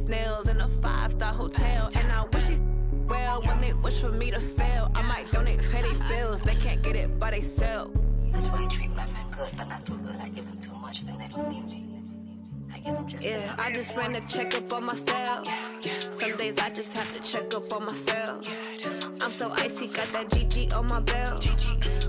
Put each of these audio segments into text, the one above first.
nails in a 5-star hotel. And I wish she well when they wish for me to fail. I might donate petty bills, they can't get it by themselves. That's why I treat my friend good, but not too good. I give them too much, then they don't need me. I give them just I just ran a checkup on myself. Some days I just have to check up on myself. I'm so icy, got that GG on my belt.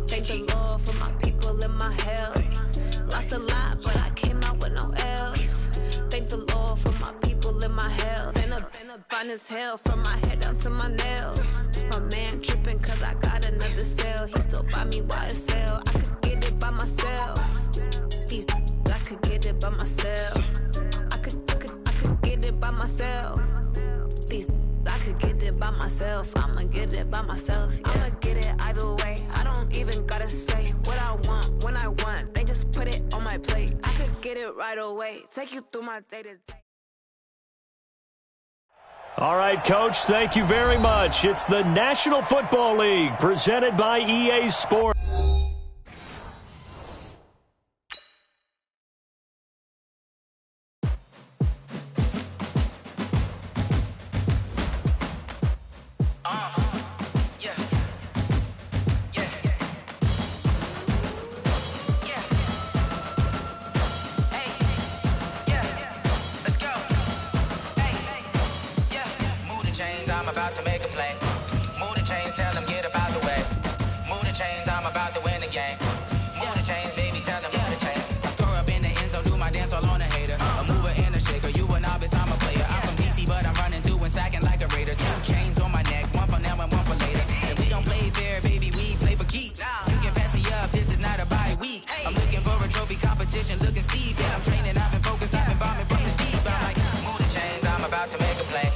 Thank the Lord for my people in my health. Lost a lot, but I came out with no else. Thank the Lord for my people in my health. Been a fine as hell from my head down to my nails. My man tripping cause I got another sale. He still buy me YSL. I could get it by myself. These I could get it by myself. I could get it by myself. These I could get it by myself. I'ma get it by myself. Yeah. I'ma get it either way. I don't even gotta say what I want when I want. They just put it on my plate. I could get it right away. Take you through my day-to-day. All right, Coach, thank you very much. It's the National Football League presented by EA Sports. I'm about to make a play. Move the chains, tell them get up out the way. Move the chains, I'm about to win the game. Move the chains, baby, tell them move the chains. I score up in the end zone, do my dance all on a hater. A mover and a shaker, you a novice, I'm a player. I'm from DC, but I'm running through and sacking like a raider. 2 chains on my neck, one for now and one for later. And we don't play fair, baby, we play for keeps. You can pass me up, this is not a bye week. I'm looking for a trophy competition, looking steep. And I'm training, I've been focused, I've been bombing from the deep. I'm like, move the chains, I'm about to make a play.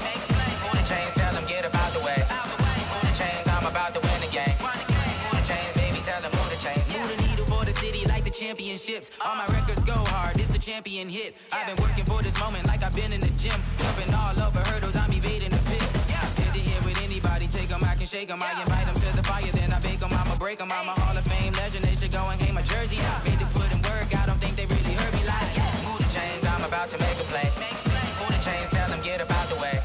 Move the chains, tell them get up out the way. Move the chains, I'm about to win the game. Move the chains, baby, tell them move the chains. Move the needle for the city like the championships. All my records go hard, this a champion hit. I've been working for this moment like I've been in the gym. Jumping all over hurdles, I'm evading the pit. Hit to hit with anybody, take them, I can shake them. I invite them to the fire, then I bake them, I'ma break them. I'm a Hall of Fame legend, they should go and hang my jersey. Made to put in work, I don't think they really heard me like. Move the chains, I'm about to make a play. Move the chains, tell them get up out the way.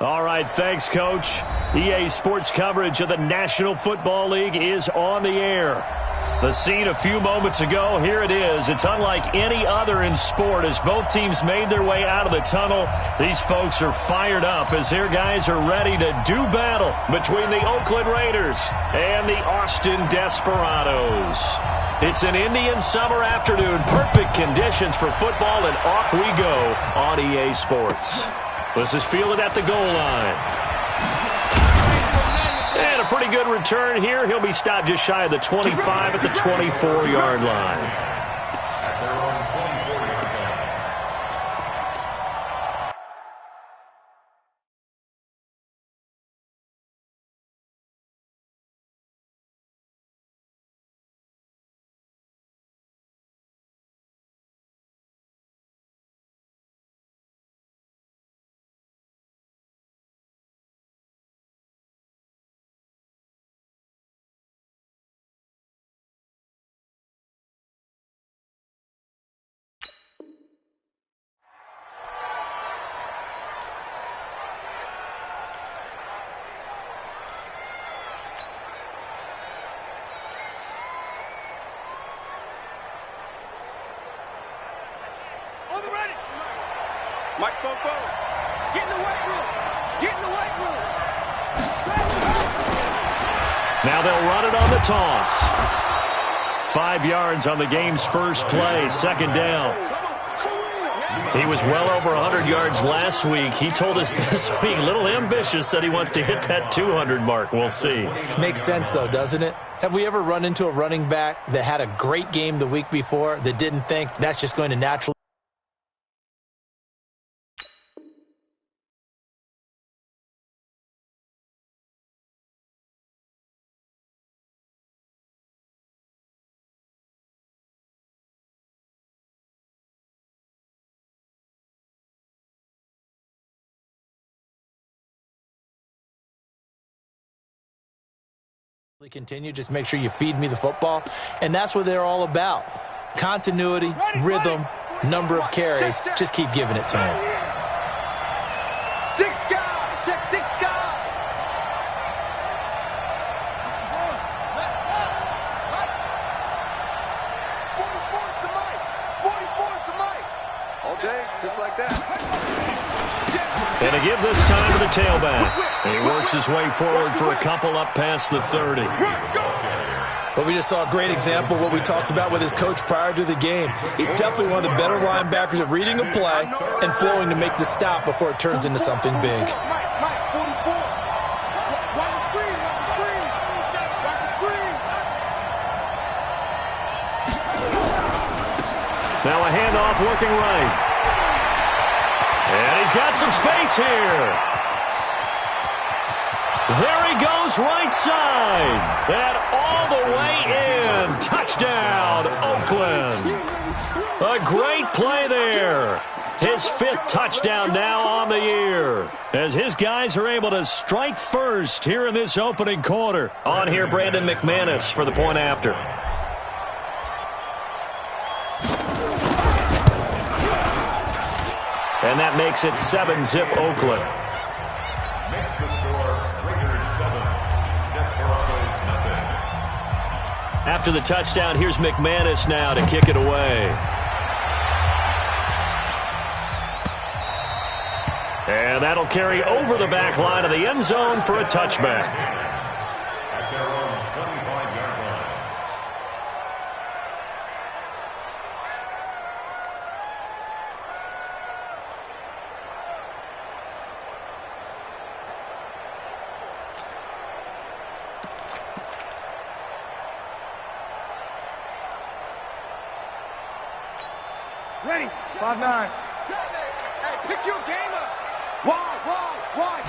All right, thanks, Coach. EA Sports coverage of the National Football League is on the air. The scene a few moments ago, here it is. It's unlike any other in sport as both teams made their way out of the tunnel. These folks are fired up as their guys are ready to do battle between the Oakland Raiders and the Austin Desperados. It's an Indian summer afternoon, perfect conditions for football, and off we go on EA Sports. This is fielded at the goal line. And a pretty good return here. He'll be stopped just shy of the 25 at the 24-yard line. Microphone forward. Get in the weight room. Get in the weight room. Now they'll run it on the toss. 5 yards on the game's first play, second down. He was well over 100 yards last week. He told us this week, a little ambitious, said he wants to hit that 200 mark. We'll see. Makes sense, though, doesn't it? Have we ever run into a running back that had a great game the week before that didn't think that's just going to naturally? Continue, just make sure you feed me the football, and that's what they're all about. Continuity, rhythm, number of carries. Just keep giving it to him. 6 guys. Check 6 guys. All day, just like that. And to give this time to the tailback. He works his way forward for a couple up past the 30. But we just saw a great example of what we talked about with his coach prior to the game. He's definitely one of the better linebackers at reading a play and flowing to make the stop before it turns into something big. Now a handoff looking right. And he's got some space here. There he goes right side. And all the way in. Touchdown, Oakland. A great play there. His 5th touchdown now on the year, as his guys are able to strike first here in this opening quarter. On here, Brandon McManus for the point after. And that makes it 7-zip Oakland. Makes the score Raiders 7, Desperados nothing. After the touchdown, here's McManus now to kick it away. And that'll carry over the back line of the end zone for a touchback. At their own 25-yard line. Ready. 5-9. Hey, pick your game up. Wide.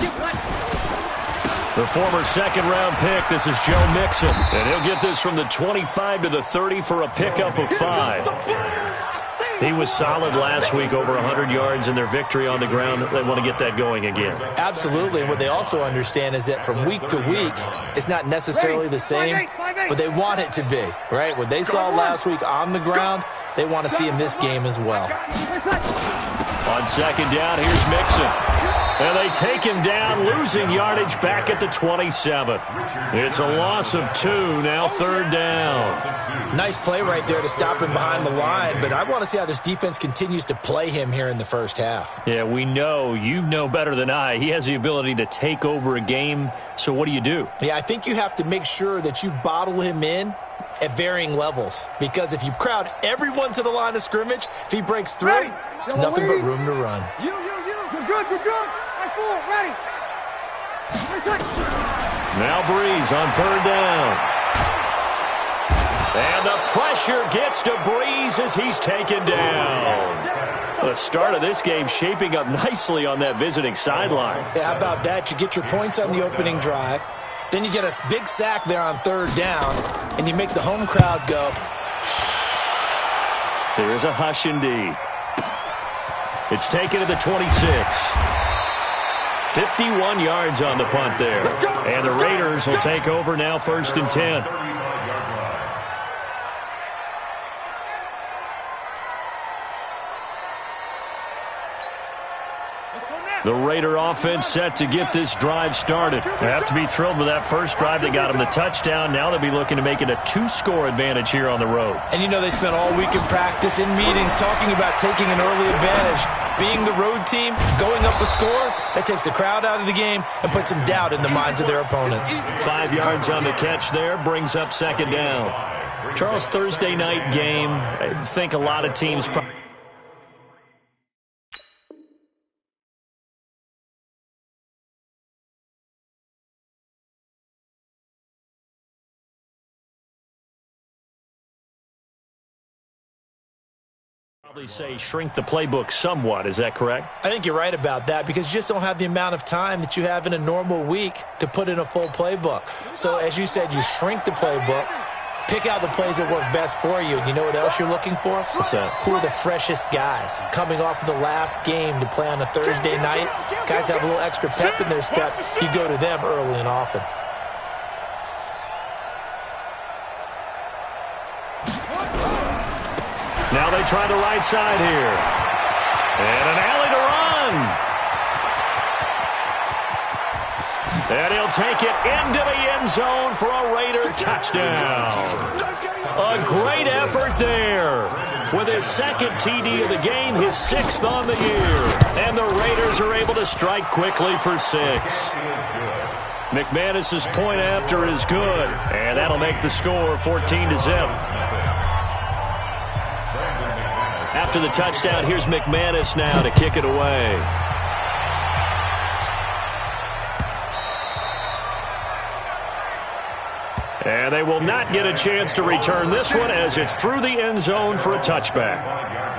Get left. The former second-round pick, this is Joe Mixon. And he'll get this from the 25 to the 30 for a pickup of 5. He was solid last week, over 100 yards in their victory on the ground. They want to get that going again. Absolutely. And what they also understand is that from week to week, it's not necessarily the same, but they want it to be, right? What they saw last week on the ground, they want to see in this game as well. On second down, here's Mixon. And they take him down, losing yardage back at the 27. It's a loss of 2, now 3rd down. Nice play right there to stop him behind the line, but I want to see how this defense continues to play him here in the first half. Yeah, we know, you know better than I, he has the ability to take over a game, so what do? Yeah, I think you have to make sure that you bottle him in at varying levels, because if you crowd everyone to the line of scrimmage, if he breaks through, there's nothing but room to run. You. You're good. Ready. Now Breeze on 3rd down. And the pressure gets to Breeze as he's taken down. The start of this game shaping up nicely on that visiting sideline. Yeah, how about that? You get your points on the opening drive. Then you get a big sack there on 3rd down, and you make the home crowd go. There's a hush indeed. It's taken to the 26. 51 yards on the punt there. And the Raiders will take over now, 1st and 10. The Raider offense set to get this drive started. They have to be thrilled with that first drive. They got them the touchdown. Now they'll be looking to make it a 2-score advantage here on the road. And you know they spent all week in practice, in meetings, talking about taking an early advantage. Being the road team, going up a score, that takes the crowd out of the game and puts some doubt in the minds of their opponents. 5 yards on the catch there, brings up 2nd down. Charles, Thursday night game, I think a lot of teams probably say shrink the playbook somewhat. Is that correct? I think you're right about that, because you just don't have the amount of time that you have in a normal week to put in a full playbook. So as you said, you shrink the playbook, pick out the plays that work best for you. And you know what else you're looking for? What's that? Who are the freshest guys coming off of the last game to play on a Thursday night? Guys have a little extra pep in their step. You go to them early and often. Now they they try the right side here. And an alley to run. And he'll take it into the end zone for a Raider touchdown. A great effort there. With his second TD of the game, his 6th on the year. And the Raiders are able to strike quickly for 6. McManus's point after is good. And that'll make the score 14-0. After the touchdown, here's McManus now to kick it away. And they will not get a chance to return this one as it's through the end zone for a touchback.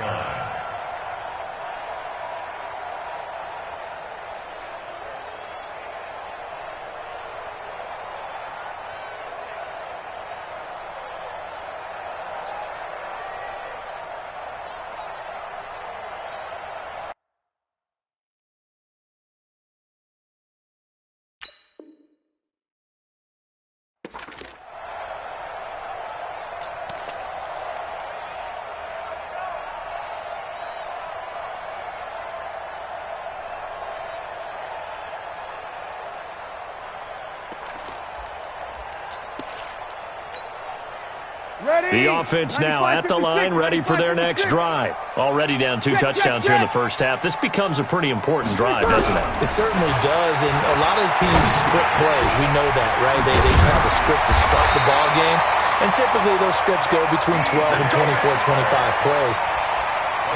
The offense now at the line, ready for their next drive. Already down 2 touchdowns here in the first half. This becomes a pretty important drive, doesn't it? It certainly does, and a lot of the teams script plays. We know that, right? They have a script to start the ball game, and typically those scripts go between 12 and 24, 25 plays.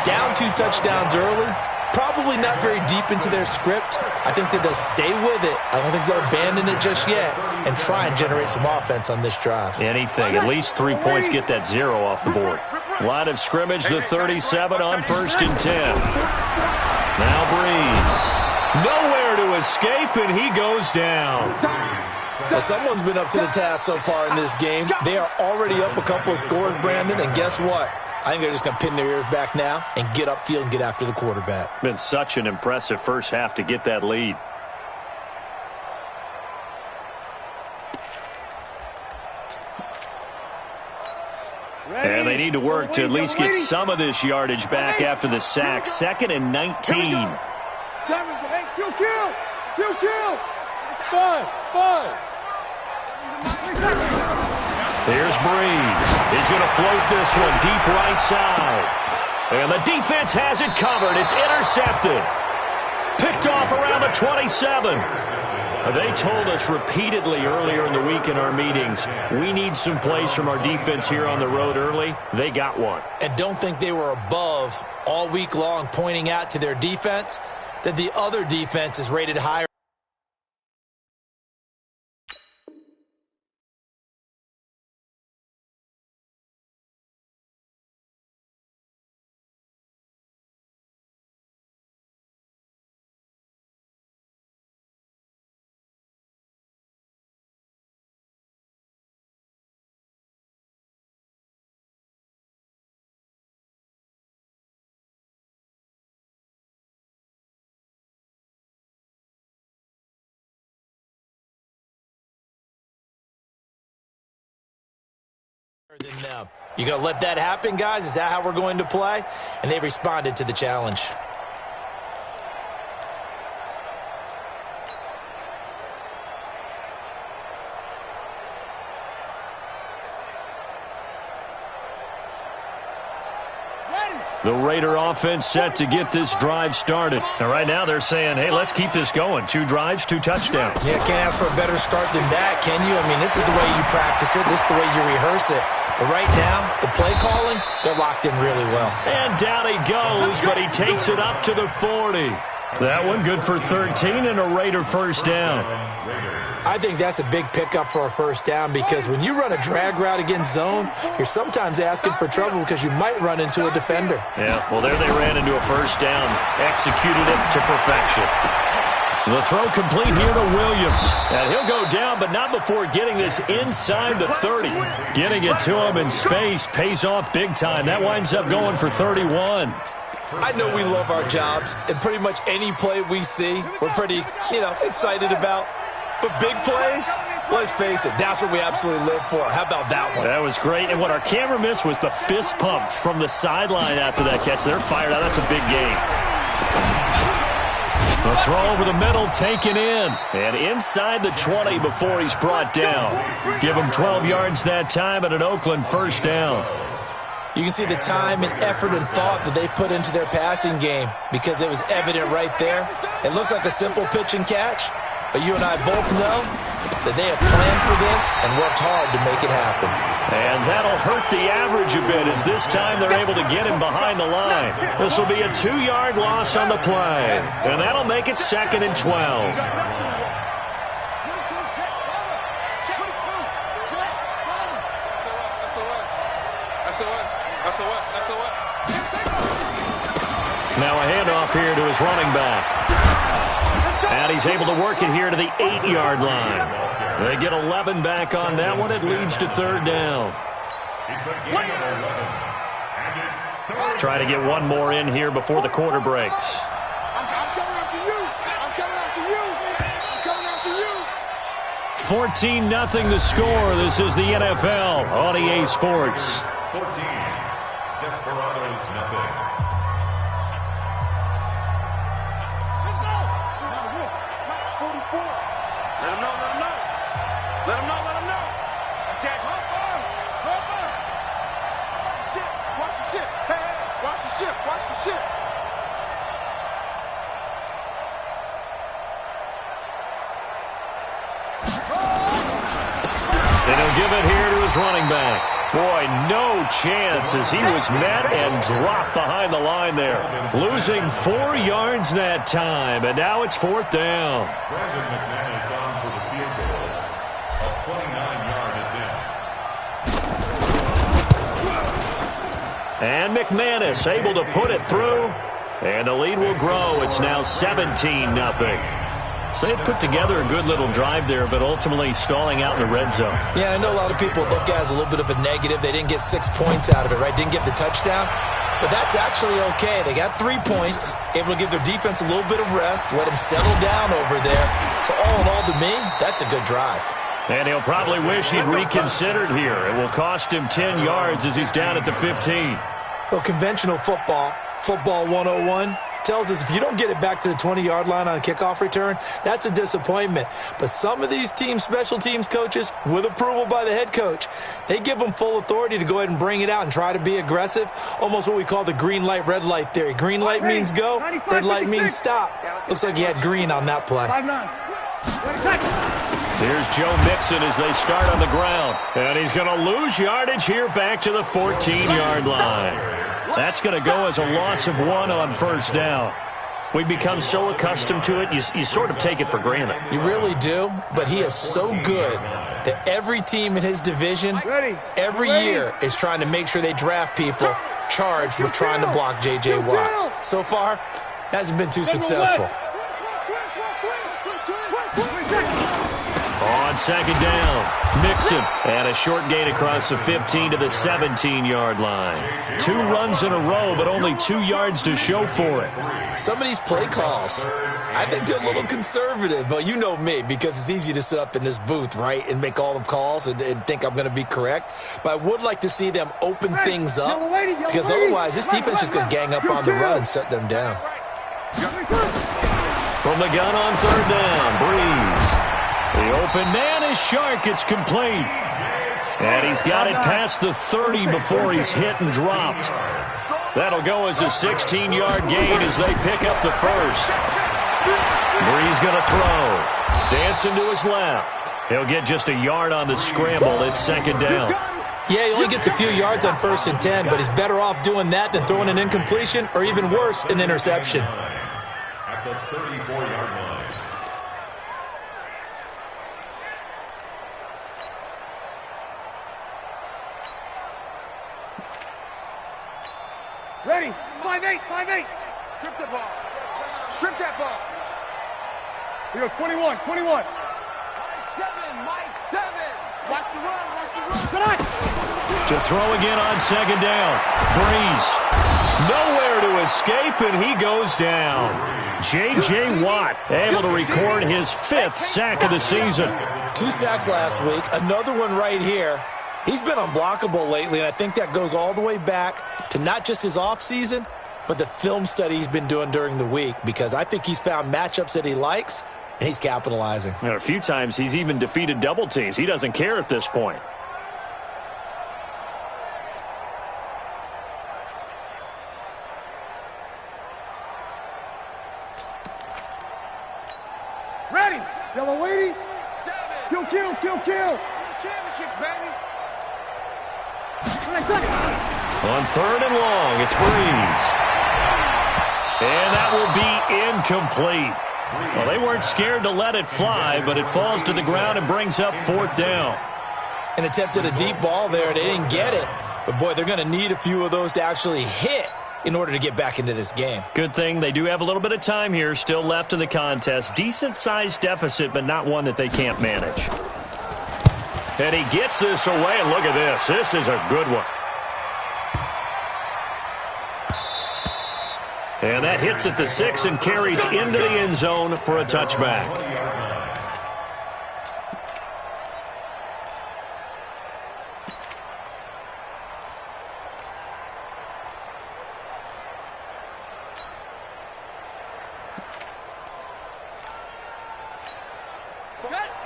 Down 2 touchdowns early, probably not very deep into their script. I think that they'll stay with it. I don't think they'll abandon it just yet and try and generate some offense on this drive. Anything. At least 3 points get that 0 off the board. Line of scrimmage, the 37 on 1st and 10. Now Breeze. Nowhere to escape, and he goes down. Well, someone's been up to the task so far in this game. They are already up a couple of scores, Brandon, and guess what? I think they're just going to pin their ears back now and get upfield and get after the quarterback. Been such an impressive first half to get that lead. And they need to work to at least get some of this yardage back after the sack. 2nd and 19. Here's Breeze. He's going to float this one deep right side. And the defense has it covered. It's intercepted. Picked off around the 27. They told us repeatedly earlier in the week in our meetings, we need some plays from our defense here on the road early. They got one. And don't think they were above all week long pointing out to their defense that the other defense is rated higher. Than them. You gonna let that happen, guys? Is that how we're going to play? And they responded to the challenge. The Raider offense set to get this drive started. And right now they're saying, hey, let's keep this going. 2 drives, 2 touchdowns. Yeah, can't ask for a better start than that, can you? I mean, this is the way you practice it. This is the way you rehearse it. But right now, the play calling, they're locked in really well. And down he goes, but he takes it up to the 40. That one good for 13 and a Raider first down. I think that's a big pickup for a first down because when you run a drag route against zone, you're sometimes asking for trouble because you might run into a defender. Yeah, well, there they ran into a first down, executed it to perfection. The throw complete here to Williams. And he'll go down, but not before getting this inside the 30. Getting it to him in space pays off big time. That winds up going for 31. I know we love our jobs, and pretty much any play we see, we're pretty, excited about. But big plays, Let's face it, that's what we absolutely live for. How about that one? That was great. And what our camera missed was the fist pump from the sideline after that catch. They're fired out. That's a big game. The throw over the middle, taken in. And inside the 20 before he's brought down. Give him 12 yards that time and an Oakland first down. You can see the time and effort and thought that they put into their passing game because it was evident right there. It looks like a simple pitch and catch, but you and I both know that they have planned for this and worked hard to make it happen. And that'll hurt the average a bit as this time they're able to get him behind the line. This will be a 2-yard loss on the play, and that'll make it 2nd and 12. Now a handoff here to his running back. And he's able to work it here to the 8-yard line. They get 11 back on that one. It leads to 3rd down. Try to get one more in here before the quarter breaks. I'm coming after you. I'm coming after you. I'm coming after you. 14-0 the score. This is the NFL on EA Sports. 14. Desperados, nothing. Let's go. 44. Let him know, let him know. Let him know, let him know. Jack, hold on. Watch the ship. Hey, watch the ship. Watch the ship. And he'll give it here to his running back. Boy, no chance as he was met and dropped behind the line there. Losing 4 yards that time, and now it's 4th down. Brandon McManus on for the field goal. A 29-yard attempt. And McManus able to put it through, and the lead will grow. It's now 17-0. So they put together a good little drive there, but ultimately stalling out in the red zone. Yeah, I know a lot of people look at it as a little bit of a negative. They didn't get 6 points out of it, right? Didn't get the touchdown. But that's actually okay. They got 3 points, able to give their defense a little bit of rest, let them settle down over there. So all in all, to me, that's a good drive. And he'll probably wish he'd reconsidered here. It will cost him 10 yards as he's down at the 15. Well, conventional football 101, tells us if you don't get it back to the 20-yard line on a kickoff return, that's a disappointment. But some of these team special teams coaches, with approval by the head coach, they give them full authority to go ahead and bring it out and try to be aggressive, almost what we call the green light, red light theory. Green light means go, red light means stop. Looks like he had green on that play. Here's Joe Mixon as they start on the ground. And he's going to lose yardage here back to the 14-yard line. That's going to go as a loss of 1 on first down. We've become so accustomed to it, you sort of take it for granted. You really do, but he is so good that every team in his division, every year, is trying to make sure they draft people charged with trying to block J.J. Watt. So far, hasn't been too successful. On second down, Mixon, and a short gain across the 15 to the 17-yard line. 2 runs in a row, but only 2 yards to show for it. Some of these play calls, I think they're a little conservative, but you know me, because it's easy to sit up in this booth, right, and make all the calls and think I'm going to be correct. But I would like to see them open things up, because otherwise this defense is going to gang up on the run and shut them down. From the gun on third down, Breeze. The open man is Shark. It's complete. And he's got it past the 30 before he's hit and dropped. That'll go as a 16-yard gain as they pick up the first. Breeze going to throw. Dancing to his left. He'll get just a yard on the scramble. It's second down. Yeah, he only gets a few yards on 1st and 10, but he's better off doing that than throwing an incompletion or even worse, an interception. At the 34-yard line. Ready? 5-8, 5-8. Strip the ball. Strip that ball. We go 21, 21. Mike 7, Mike 7. Watch the run, watch the run. To throw again on second down. Breeze. Nowhere to escape, and he goes down. J.J. Watt able to record his 5th sack of the season. 2 sacks last week, another one right here. He's been unblockable lately, and I think that goes all the way back to not just his offseason, but the film study he's been doing during the week, because I think he's found matchups that he likes, and he's capitalizing. And a few times he's even defeated double teams. He doesn't care at this point. Ready. Yellow lady. 7. Kill. Championship, baby. On 3rd and long, it's Breeze. And that will be incomplete. Well, they weren't scared to let it fly, but it falls to the ground and brings up 4th down. And attempted a deep ball there. They didn't get it. But, boy, they're going to need a few of those to actually hit in order to get back into this game. Good thing they do have a little bit of time here still left in the contest. Decent-sized deficit, but not one that they can't manage. And he gets this away, and look at this. This is a good one. And that hits at the 6 and carries into the end zone for a touchback.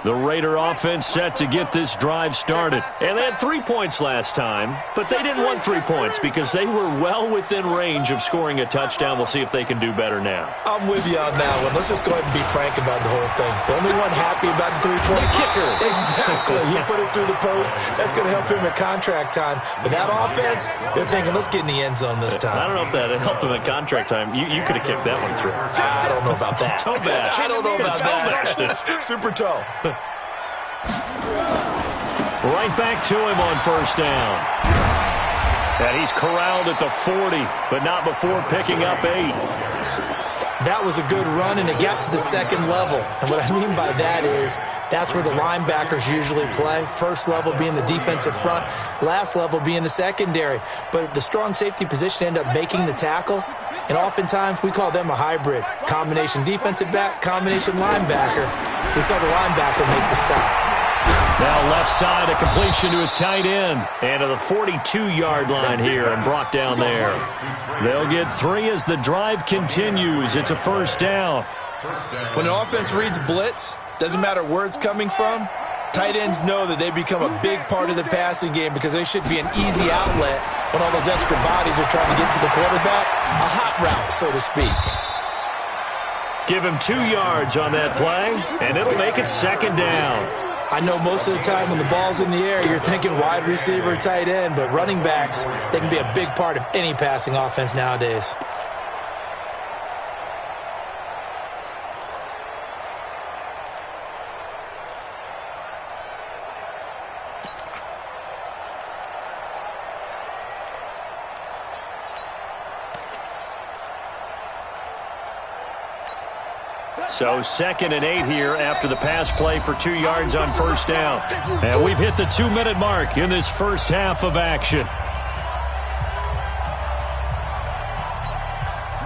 The Raider offense set to get this drive started. And they had 3 points last time, but they didn't want 3 points because they were well within range of scoring a touchdown. We'll see if they can do better now. I'm with you on that one. Let's just go ahead and be frank about the whole thing. The only one happy about the 3-point kicker. Exactly. He put it through the post. That's going to help him at contract time. But that offense, they're thinking, let's get in the end zone this time. I don't know if that helped him at contract time. You could have kicked that one through. I don't know about that. Toe bash. I don't know about that. Super toe. Right back to him on 1st down. And he's corralled at the 40, but not before picking up 8. That was a good run, and it got to the 2nd level. And what I mean by that is that's where the linebackers usually play. First level being the defensive front, last level being the secondary. But the strong safety position ended up making the tackle. And oftentimes we call them a hybrid. Combination defensive back, combination linebacker. We saw the linebacker make the stop. Now left side, a completion to his tight end. And to the 42-yard line here and brought down there. They'll get 3 as the drive continues. It's a 1st down. When an offense reads blitz, doesn't matter where it's coming from, tight ends know that they become a big part of the passing game because they should be an easy outlet when all those extra bodies are trying to get to the quarterback. A hot route, so to speak. Give him 2 yards on that play, and it'll make it 2nd down. I know most of the time when the ball's in the air, you're thinking wide receiver, tight end, but running backs, they can be a big part of any passing offense nowadays. So 2nd and 8 here after the pass play for 2 yards on 1st down. And we've hit the 2-minute mark in this first half of action.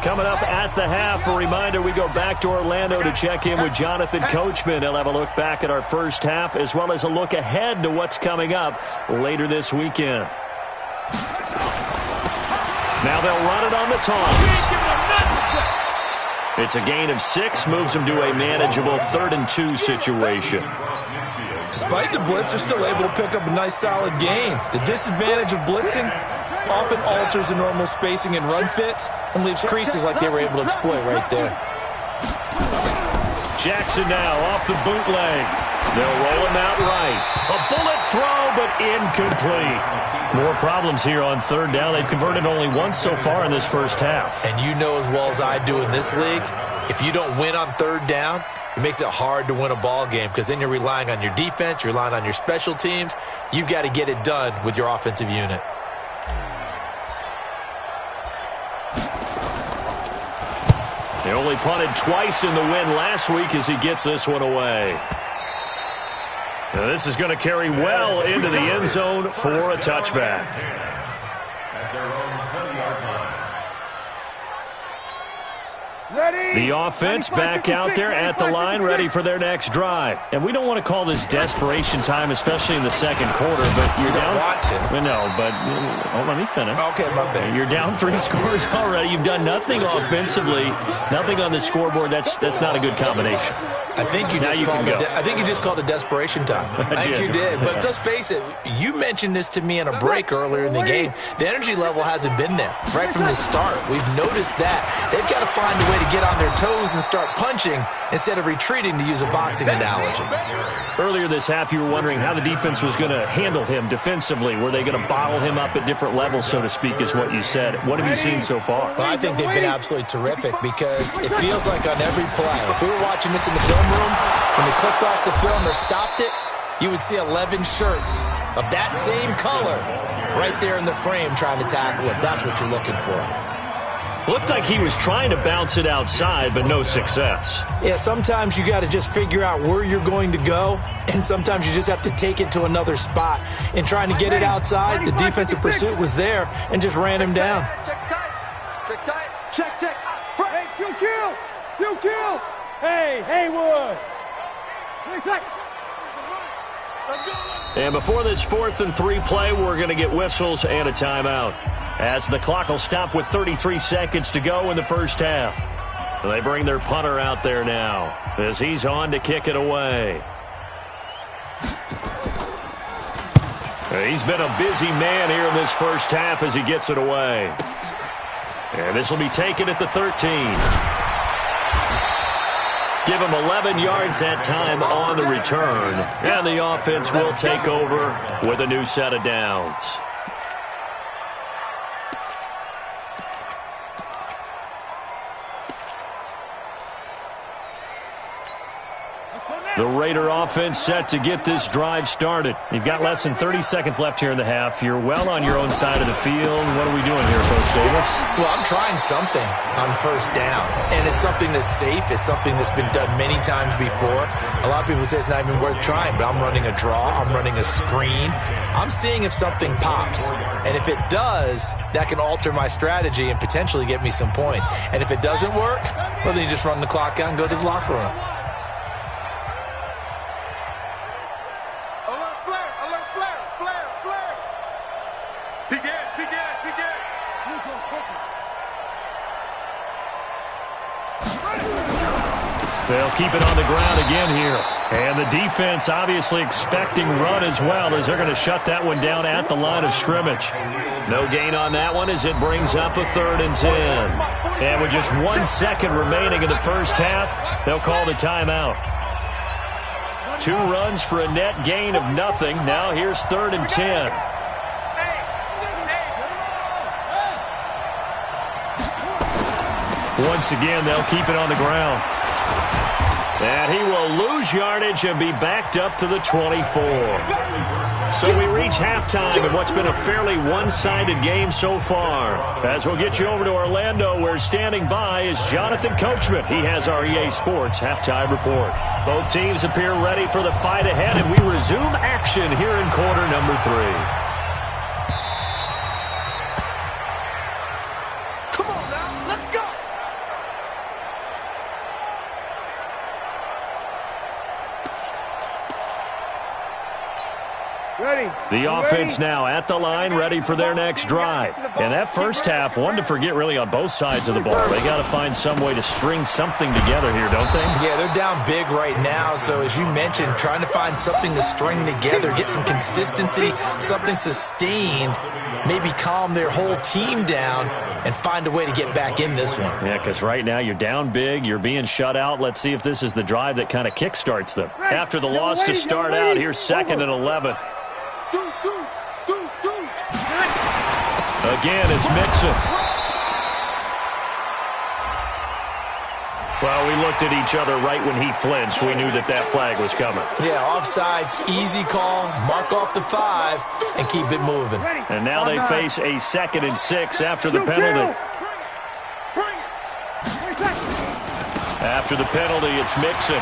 Coming up at the half, a reminder, we go back to Orlando to check in with Jonathan Coachman. He'll have a look back at our first half as well as a look ahead to what's coming up later this weekend. Now they'll run it on the toss. It's a gain of 6, moves them to a manageable 3rd and 2 situation. Despite the blitz, they're still able to pick up a nice solid gain. The disadvantage of blitzing often alters the normal spacing and run fits and leaves creases like they were able to exploit right there. Jackson now off the bootleg. They'll roll him out right. A bullet throw, but incomplete. More problems here on 3rd down. They've converted only once so far in this first half. And you know as well as I do in this league, if you don't win on 3rd down, it makes it hard to win a ball game because then you're relying on your defense, you're relying on your special teams. You've got to get it done with your offensive unit. They only punted twice in the win last week as he gets this one away. Now this is going to carry well into the end zone for a touchback. At their own 20-yard line. The offense back out there at the line, ready for their next drive. And we don't want to call this desperation time, especially in the second quarter, but you're down. Want to. No, but let me finish. Okay, my bad. You're down 3 scores already. You've done nothing offensively, nothing on the scoreboard. That's not a good combination. I think you just called it desperation time. I think you did. But let's face it, you mentioned this to me in a break earlier in the game. The energy level hasn't been there right from the start. We've noticed that. They've got to find a way to get on their toes and start punching instead of retreating, to use a boxing analogy. Earlier this half, you were wondering how the defense was going to handle him defensively. Were they going to bottle him up at different levels, so to speak, is what you said. What have you seen so far? Well, I think they've been absolutely terrific because it feels like on every play, if we were watching this in the film room, when they clicked off the film or stopped it, you would see 11 shirts of that same color right there in the frame trying to tackle it. That's what you're looking for. Looked like he was trying to bounce it outside, but no success. Yeah, sometimes you got to just figure out where you're going to go, and sometimes you just have to take it to another spot. In trying to get it outside, the defensive pursuit was there and just ran him down. Check tight. Check. Hey, you kill. Hey, Haywood. And before this 4th and 3 play, we're going to get whistles and a timeout, as the clock will stop with 33 seconds to go in the first half. They bring their punter out there now as he's on to kick it away. He's been a busy man here in this first half as he gets it away. And this will be taken at the 13. Give him 11 yards that time on the return. And the offense will take over with a new set of downs. The Raider offense set to get this drive started. You've got less than 30 seconds left here in the half. You're well on your own side of the field. What are we doing here, Coach Davis? Well, I'm trying something on first down, and it's something that's safe. It's something that's been done many times before. A lot of people say it's not even worth trying, but I'm running a draw. I'm running a screen. I'm seeing if something pops, and if it does, that can alter my strategy and potentially get me some points. And if it doesn't work, well, then you just run the clock out and go to the locker room. They'll keep it on the ground again here. And the defense obviously expecting run as well, as they're going to shut that one down at the line of scrimmage. No gain on that one as it brings up a 3rd and 10. And with just 1 second remaining in the first half, they'll call the timeout. 2 runs for a net gain of nothing. Now here's 3rd and 10. Once again, they'll keep it on the ground. And he will lose yardage and be backed up to the 24. So we reach halftime in what's been a fairly one-sided game so far. As we'll get you over to Orlando, where standing by is Jonathan Coachman. He has our EA Sports halftime report. Both teams appear ready for the fight ahead, and we resume action here in quarter number 3. The offense now at the line, ready for their next drive. And that first half, one to forget really on both sides of the ball. They got to find some way to string something together here, don't they? Yeah, they're down big right now. So as you mentioned, trying to find something to string together, get some consistency, something sustained, maybe calm their whole team down and find a way to get back in this one. Yeah, because right now you're down big, you're being shut out. Let's see if this is the drive that kind of kickstarts them. After the loss to start out, here's 2nd and 11. Again, it's Mixon. Well, we looked at each other right when he flinched. We knew that that flag was coming. Yeah, offsides, easy call, mark off the 5, and keep it moving. And now they face a 2nd and 6 after the penalty. After the penalty, it's Mixon.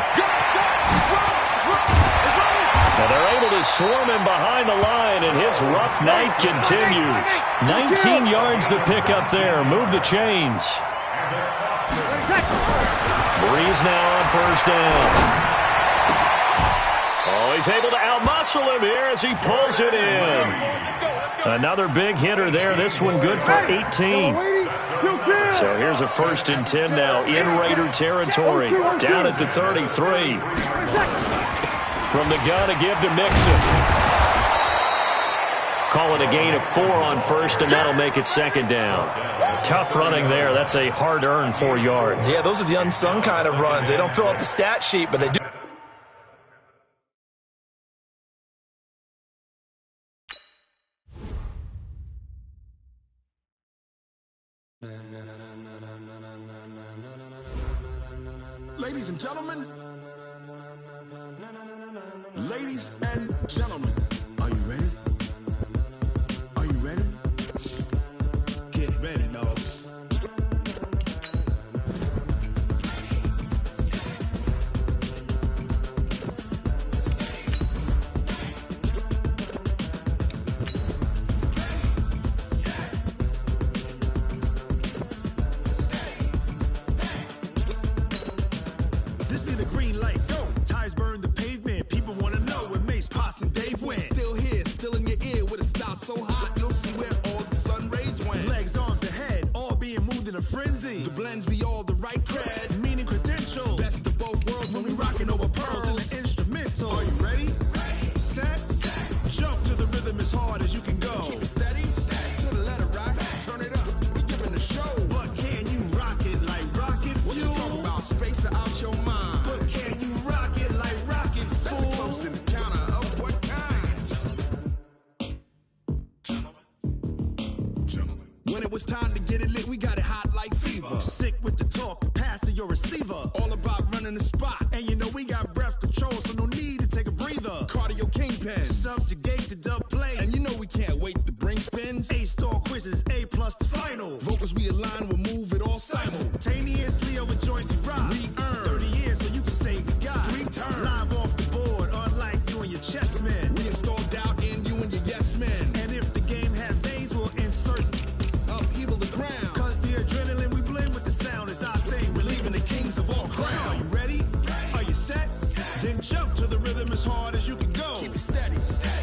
Now they're able to swarm him behind the line, and his rough night continues. 19 yards to pick up there. Move the chains. Breeze now on first down. Oh, he's able to outmuscle him here as he pulls it in. Another big hitter there. This one good for 18. So here's a 1st and 10 now in Raider territory. Down at the 33. From the gun, a give to Mixon. Call it a gain of 4 on first, and that'll make it 2nd down. Tough running there. That's a hard-earned 4 yards. Yeah, those are the unsung kind of runs. They don't fill up the stat sheet, but they do. Ladies and gentlemen, ladies and gentlemen, are you ready? Are you ready? Get ready, dogs. This be the green light, go. Tires burn the pavement. People want to know where Mace, Potts, and Dave went. Still here, still in your ear with a style so hot, you'll see where all the sun rays went. Legs, arms, the head, all being moved in a frenzy. The blends be all the right cred, meaning credentials. Best of both worlds when we rocking over pearls in the instrumental. Are you ready? Set, jump to the rhythm as hard as you can go. Keep it steady, to the letter right, turn it up, we giving the show. But can you rock it like rocket fuel? What you talking about, space out your mind? But can you rock it like rockets, fool? That's a close encounter of what kind? Gentlemen. When it was time to get it lit, we got it hot like fever. Sick with the talk, pass to your receiver. All about running the spot. And you know we got breath control, so no need to take a breather. Cardio kingpin, subjugate the dub play. And you know we can't wait to bring spins. A-star quizzes, A+ the final. Vocals we align, we'll move it all simultaneously over joints we rock. We earn 30 years, so you can say we got 3 turns. Live off the board, unlike you and your chess men. We install doubt in you and your yes men. And if the game had veins, we'll insert upheaval the ground. Cause the adrenaline we blend with the sound is our thing. Relieving the kings of all crowns. So are you ready? Are you set? Then jump to the rhythm as hard as you can go. Keep it steady,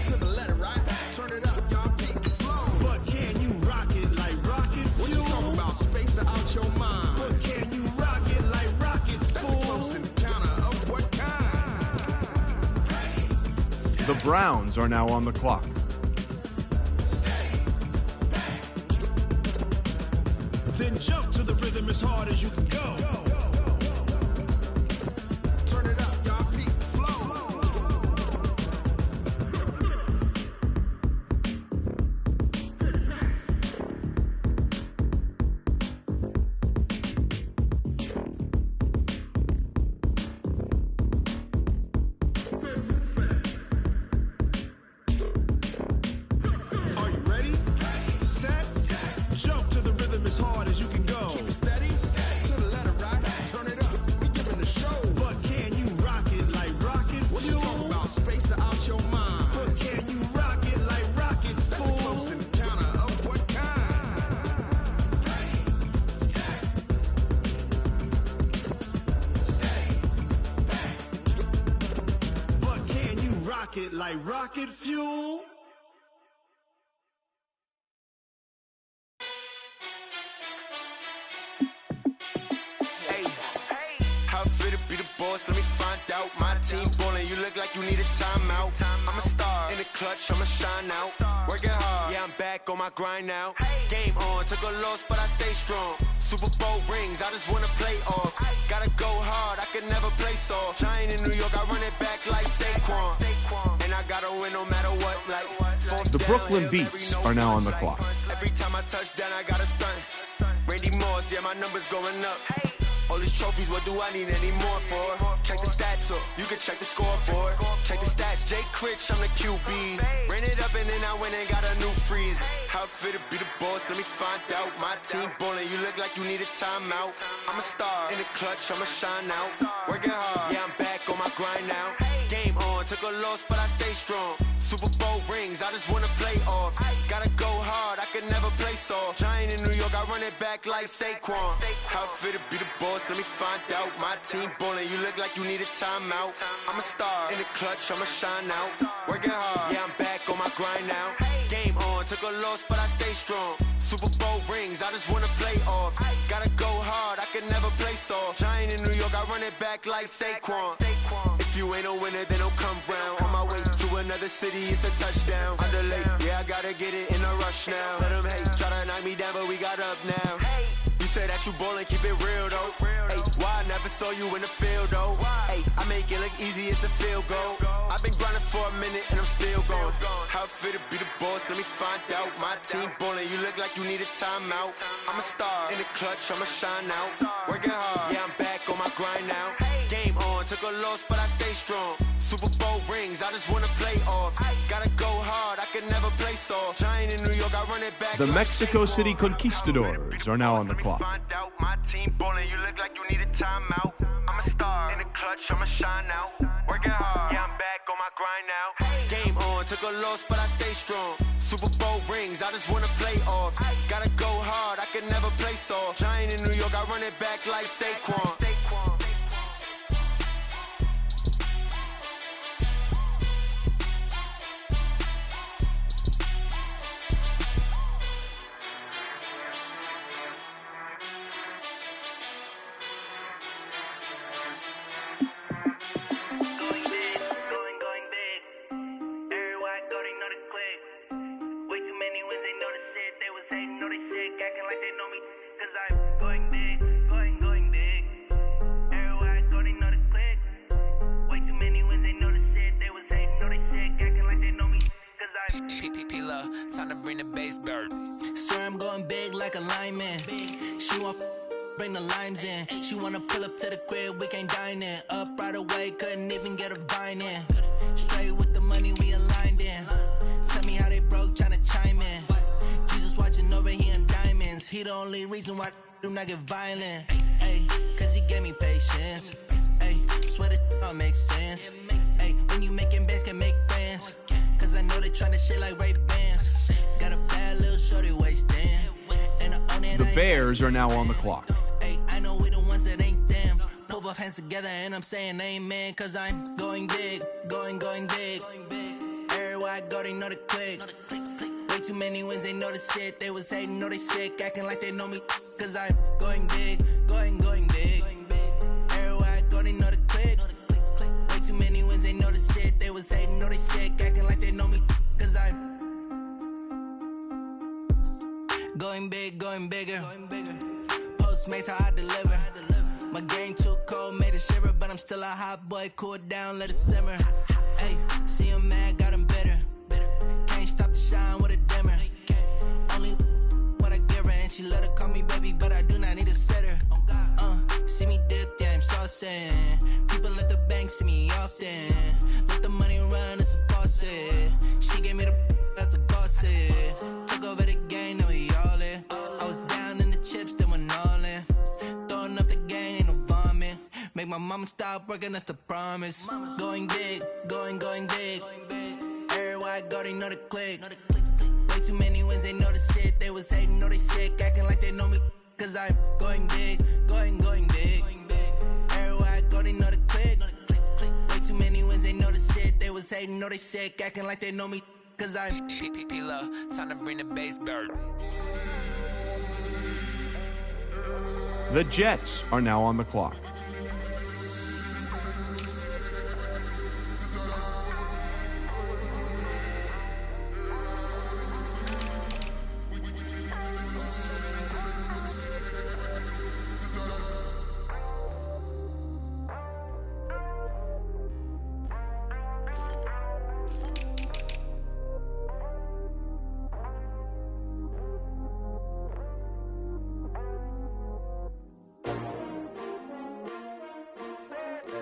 to the letter right. Turn it up, y'all beat the flow. But can you rock it like rocket fuel? What you talking about? Space out your mind. But can you rock it like rockets, fool? That's a close encounter of what kind? The Browns are now on the clock. Then jump to the rhythm as hard as you can go. Turn it up, y'all beat the flow. Are you ready? Set, jump to the rhythm as hard as you can go. Keep it steady, to the letter right. Turn it up, we giving the show. But can you rock it like rocket fuel? What you talking about? Space out your mind. But can you rock it like rockets, fool? That's a close encounter of what kind? But can you rock it like rocket fuel? Hey, how fit to be the boss? Let me find out. My team ballin', you look like you need a timeout. I'm a star in the clutch, I'ma shine out. Working hard, yeah, I'm back on my grind now. Game on, took a loss, but I stay strong. Super Bowl rings, I just wanna play off. Gotta go hard, I can never play soft. Giant in New York, I run it back like Saquon. And I gotta win no matter what, like The Brooklyn Beats are now on the clock. every time I touch down, I gotta stunt. Randy Moss, yeah, my numbers going up. All these trophies, what do I need any more for? Check the stats up, you can check the scoreboard. Check the stats, Jay Critch, I'm the QB. Ran it up and then I went and got a new freeze. How fit to be the boss, let me find out. My team ballin', you look like you need a timeout. I'm a star in the clutch, I'ma shine out. Working hard, yeah, I'm back on my grind now. Game on, took a loss, but I stay strong. Super Bowl rings, I just wanna play off. Gotta go hard, I can never play soft. Giant in New York, I run it back like Saquon. How fit to be the boss, let me find out. My team ballin', you look like you need a timeout. I'm a star, in the clutch, I'ma shine out. Working hard, yeah, I'm back on my grind now. Game on, took a loss, but I stay strong. Super Bowl rings, I just wanna play off. Gotta go hard, I can never play soft. Giant in New York, I run it back like Saquon. If you ain't a winner, then don't come round. On my way to another city, it's a touchdown. Underlay, yeah, I gotta get it in a rush now. Let them hate, try to knock me down, but we got up now. You said that you ballin', keep it real though. Hey, why I never saw you in the field though? Hey, I make it look easy, it's a field goal. I've been grinding for a minute and I'm still going. How fit to be the boss, let me find out. My team ballin', you look like you need a timeout. I'm a star, in the clutch, I'ma shine out. Working hard, yeah, I'm back on my grind now. Game on, took a loss, but I stay strong. Super Bowl rings, I just wanna play off. Gotta go hard, I can never play soft. Giant in New York, I run it back. The Mexico City Conquistadors are now on the clock. Find out my team ballin', you look like you need a timeout. I'm a star, in the clutch, I'ma shine out. Working hard, yeah, I'm back on my grind now. Game on, took a loss, but I stay strong. Super Bowl rings, I just wanna play off. Gotta go hard, I can never play soft. Giant in New York, I run it back like Saquon. Time to bring the bass bird. Swear I'm going big like a lineman. She want bring the limes in. She wanna pull up to the crib, we can't dine in. Up right away, couldn't even get a vine in. Straight with the money we aligned in. Tell me how they broke, tryna chime in. Jesus watching over here in diamonds. He the only reason why do not get violent. Ay, cause he gave me patience. Ay, swear that all makes sense. Ay, when you making bands, can make friends. Cause I know they tryna shit like Ray-Bans. Got a bad little shorty wasting. The Bears are now on the clock. Hey, I know we the ones that ain't them. Put both hands together and I'm saying amen. Cause I'm going big, going big. Everywhere I go, they know the click. Way too many wins, they know the shit. They was hating, know they sick, acting like they know me. Cause I'm going big, going big. Everywhere I go, they know the click. Way too many wins, they know the shit. They was hating, know they sick, acting like they know me. Cause I'm going big, going bigger. Postmates how I deliver. My game too cold, made it shiver, but I'm still a hot boy. Cool it down, let it simmer. Hey, see him mad, got him bitter. Can't stop the shine with a dimmer. Only what I give her, and she let her call me baby, but I do not need a sitter. See me dip, yeah, I'm saucing. People at the bank see me often. Let the money run, it's a faucet. She gave me the that's a boss it. Took over the game, now we all in. I was down in the chips, then went all in. Throwing up the game, ain't no vomit. Make my mama stop working, that's the promise. Going big, going big. Everywhere I go, they know the click. Way too many wins, they know the shit. They was hating, know they sick, acting like they know me. Cause I'm going big, going big. Everywhere I go, they know the click. Way too many wins, they know the shit. They was hating, know they sick, acting like they know me. Cause I'm P-P-P-Love, time to bring the bass bird. The Jets are now on the clock.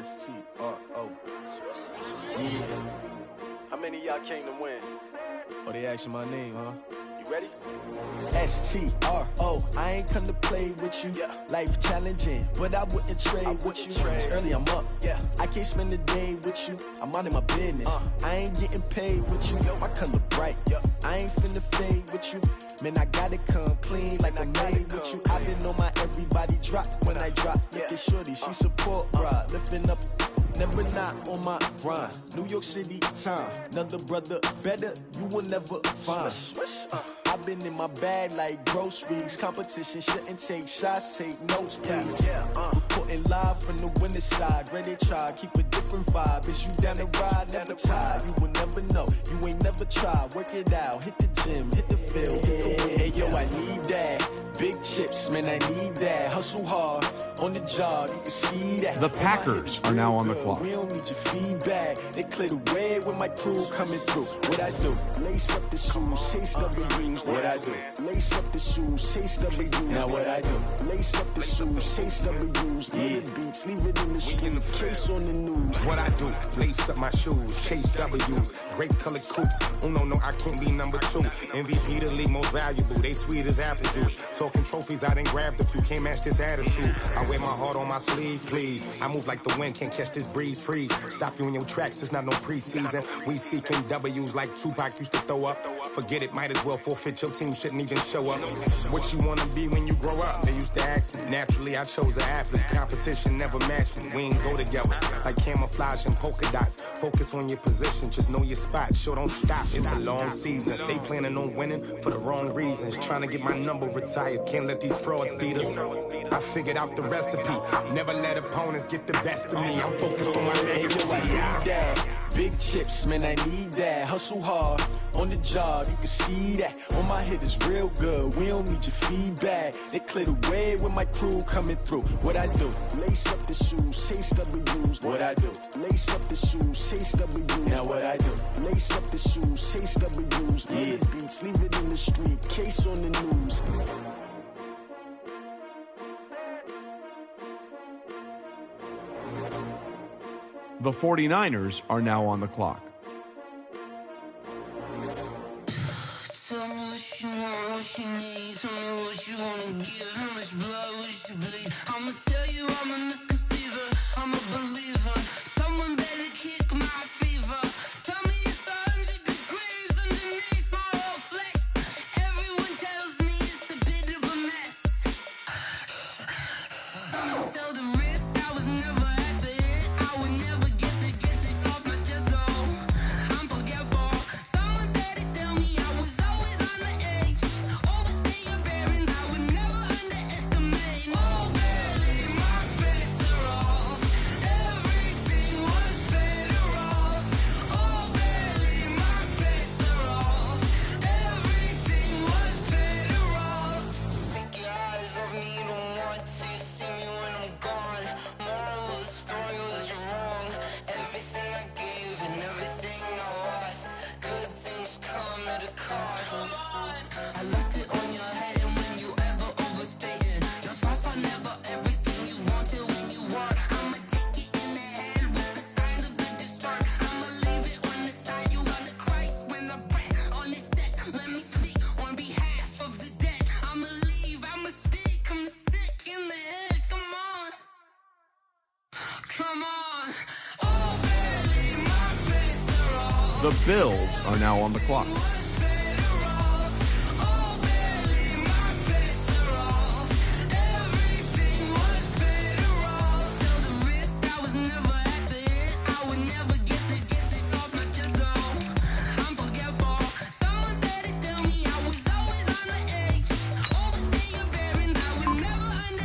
S-T-R-O. Yeah. How many of y'all came to win? Oh, they asking my name, huh? You ready? STRO, I ain't come to play with you. Life challenging, but I wouldn't trade with you. It's early, I'm up. I can't spend the day with you. I'm out of my business. I ain't getting paid with you. My color bright. I ain't finna fade with you. Man, I gotta come clean like I made with you. I been on my everybody drop when I drop. Look at shorty, she support ride. Lifting up, never not on my grind. New York City time, another brother better, you will never find. I've been in my bag like groceries. Competition shouldn't take shots, take notes, please. Reporting live from the winter side. Ready to try, keep a different vibe. Is you down the ride, never tired. You will never know, you ain't never tried. Work it out, hit the gym, hit the field, hit the win. Hey yo, I need that. Big chips, man, I need that. Hustle hard, on the job, you can see that. The Packers are now on the clock. We don't need your feedback. They clear the way with my crew coming through. What I do? Lace up the shoes, chase W's. What I do? Lace up the shoes, chase W's. Now what I do? Lace up the shoes, chase W's. Yeah, beats, leave it in the street, case on the news. What I do? Lace up my shoes, chase W's. Grape colored coops. Oh no, I can't be number 2. MVP the league most valuable. They sweet as apple juice. Talking trophies, I done grabbed a few. Can't match this attitude. I wear my heart on my sleeve, please. I move like the wind, can't catch this breeze. Freeze. Stop you in your tracks. It's not no preseason. We seeking W's like Tupac used to throw up. Forget it, might as well forfeit. Your team shouldn't even show up. What you wanna be when you grow up? They used to ask me. Naturally, I chose an athlete. Competition never matched me. We ain't go together like camouflage and polka dots. Focus on your position, just know your spot. Sure, don't stop. It's a long season. They planning on winning for the wrong reasons. Trying to get my number retired. Can't let these frauds beat us. I figured out the recipe. Never let opponents get the best of me. I'm focused on my legacy. I need that. Big chips, man, I need that. Hustle hard, on the job, you can see that. On my hit is real good, we don't need your feedback. They clear the way with my crew coming through. What I do? Lace up the shoes, chase W's. What I do? Lace up the shoes, chase W's. Now what I do? Lace up the shoes, chase W's. Yeah, beats, leave it in the street, case on the news. The 49ers are now on the clock. Tell me what you want, what you need. Tell me what you wanna give. How much blood would you bleed? I'ma tell you I'm a misconceiver. I'm a believer. Someone better kick my fever. Tell me it's 100 degrees underneath my whole flesh. Everyone tells me it's a bit of a mess. I'ma tell the risk I was never at the end. I would never get the off my chest, though. I'm forgetful. Someone better tell me I was always on the edge. Overstay your bearings, I would never underestimate. Oh, barely, my bets are off. Everything was better off. Oh, barely, my bets are off. Everything was better off. Take your eyes off me, you don't want to see me when I'm gone. Moral of the story was you're wrong. Everything I gave and everything I lost. Good things come at a cost. I left it on your head, and when you ever overstay it, your thoughts are never everything you wanted when you want. I'ma take it in the head with the signs of the distort. I'ma leave it on the side. You wanna Christ when the breath on this set. Let me speak on behalf of the dead. I'ma leave, I'ma speak. I'm the sick in the head. Come on, come on. Oh, barely, my bets are off. The Bills are now on the clock.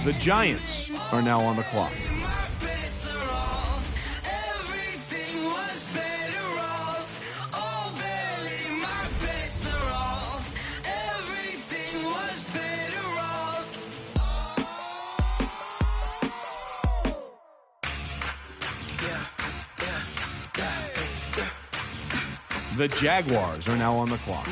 The Giants are now on the clock. The Jaguars are now on the clock.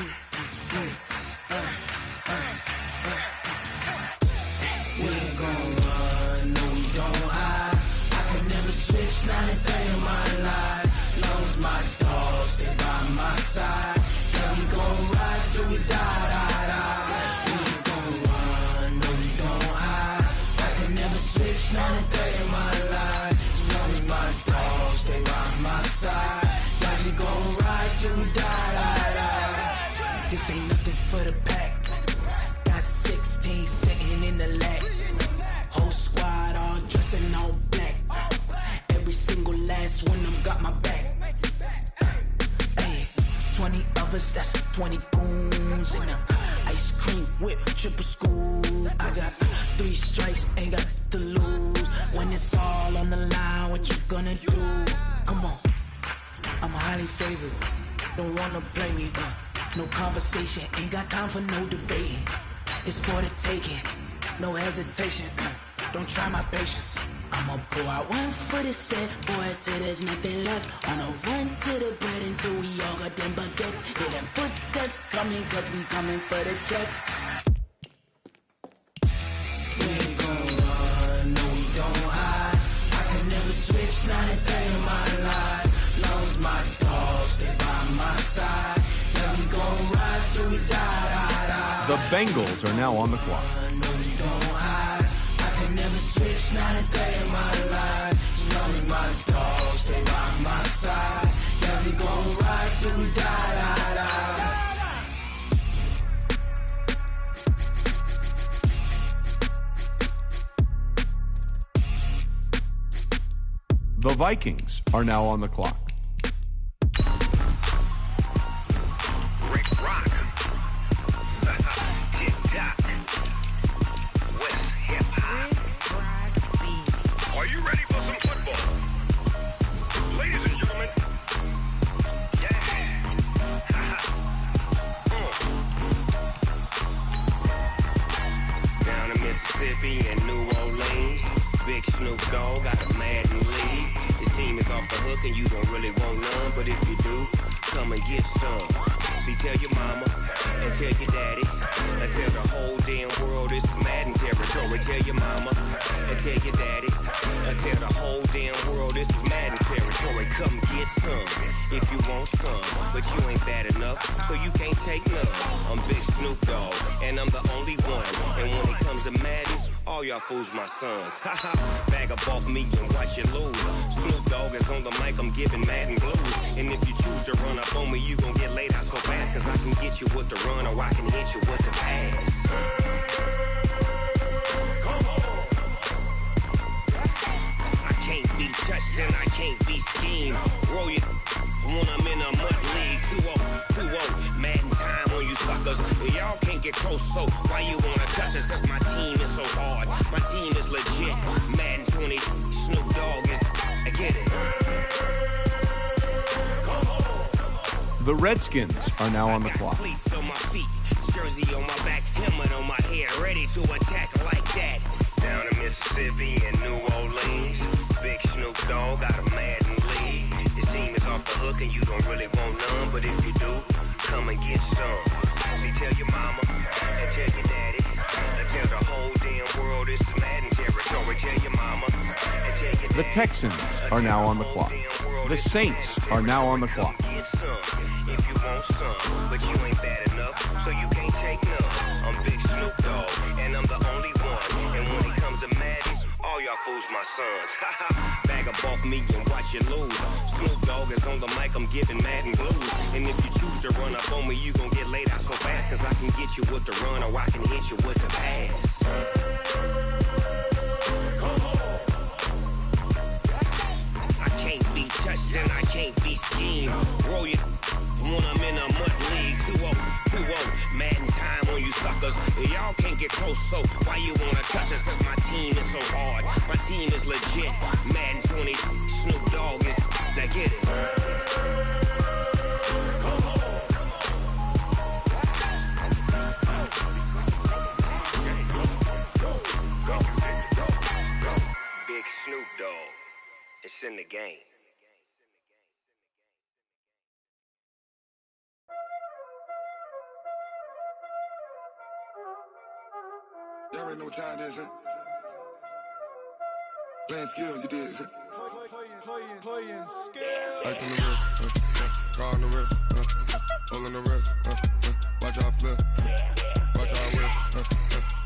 Switch, not a day in my life. Lost my dogs, they by my side. Yeah, we gon' ride till we die. for the pack. Got 16 sitting in the lag. Whole squad all dressing all black. Every single last one of them got my back. Hey, 20 of us, that's 20 goons in the ice cream whip, triple scoop. I got 3 strikes, ain't got to lose. When it's all on the line, what you gonna do? Come on, I'm highly favored. Don't wanna play me, no conversation, ain't got time for no debating. It's for the taking, no hesitation. Don't try my patience. I'ma pour out one for the set, boy, till there's nothing left. On a run to the bread until we all got them baguettes. Hear them footsteps coming, cause we coming for the check. We ain't gon' run, no we don't hide. I can never switch, not a day in my life. Long as my dogs stay by my side. Then we gon' ride till we die. The Bengals are now on the clock. No we don't hide. I can never switch, not a day in my life. As long as my dogs stay by my side. Yeah, we gon' ride till we die. The Vikings are now on the clock. Rick Rock. Tick-tock. West hip-hop. Are you ready for some football? Ladies and gentlemen. Yeah. Down in Mississippi and New Orleans, Big Snoop Dogg got a Madden league. His team is off the hook and you don't really want none, but if you do, come and get some. See, tell your mama and tell your daddy and tell the whole damn world this is Madden territory. Tell your mama and tell your daddy and tell the whole damn world this is Madden territory. Come get some if you want some, but you ain't bad enough, so you can't take none. I'm Big Snoop Dogg and I'm the only one, and when it comes to Madden, all y'all fools my sons. Haha, bag up off me and watch you lose. Snoop Dogg is on the mic, I'm giving Madden blues. And if you choose to run up on me, you gon' get laid out so fast, cause I can get you with the run or I can hit you with the pass. I can't be touched and I can't be schemed. Roll you when I'm in a mud league. 2-0, Madden time on you suckers. Y'all can't get close, so why you wanna touch us? Cause my team is so hard, my team is legit. Madden 20, Snoop Dogg is, I get it. The Redskins are now on the clock. Cleats on my feet, jersey on my back, helmet on my head, ready to attack like that. Down in Mississippi and New Orleans, Big Snoop Dogg got a Madden league. His team is off the hook and you don't really want none, but if you do, come and get some. See, tell your mama and tell your daddy and tell the whole damn world this is Madden territory. Tell your mama and tell your daddy. The Texans are now on the clock. The Saints are now on the clock. If you want some, but you ain't bad enough, so you can't take none. I'm Big Snoop Dogg, and I'm the only one. And when it comes to Madden, all y'all fools my sons. Bag up off me and watch you lose. Snoop Dogg is on the mic, I'm giving Madden blues. And if you choose to run up on me, you gon' get laid out so fast, cause I can get you with the run or I can hit you with the pass. I can't be touched and I can't be schemed. Roll you when I'm in a mud league. 2-0, Madden time on you suckers. Y'all can't get close, so why you wanna touch us? Cause my team is so hard, my team is legit. Madden 20, Snoop Dogg is, now get it. Big Snoop Dogg, it's in the game. Y'all already know what time it is, huh? Playing skills, you did. Playing skills. Ice on the wrist, car on the wrist, hole in the wrist, watch how I flip, watch how I whip,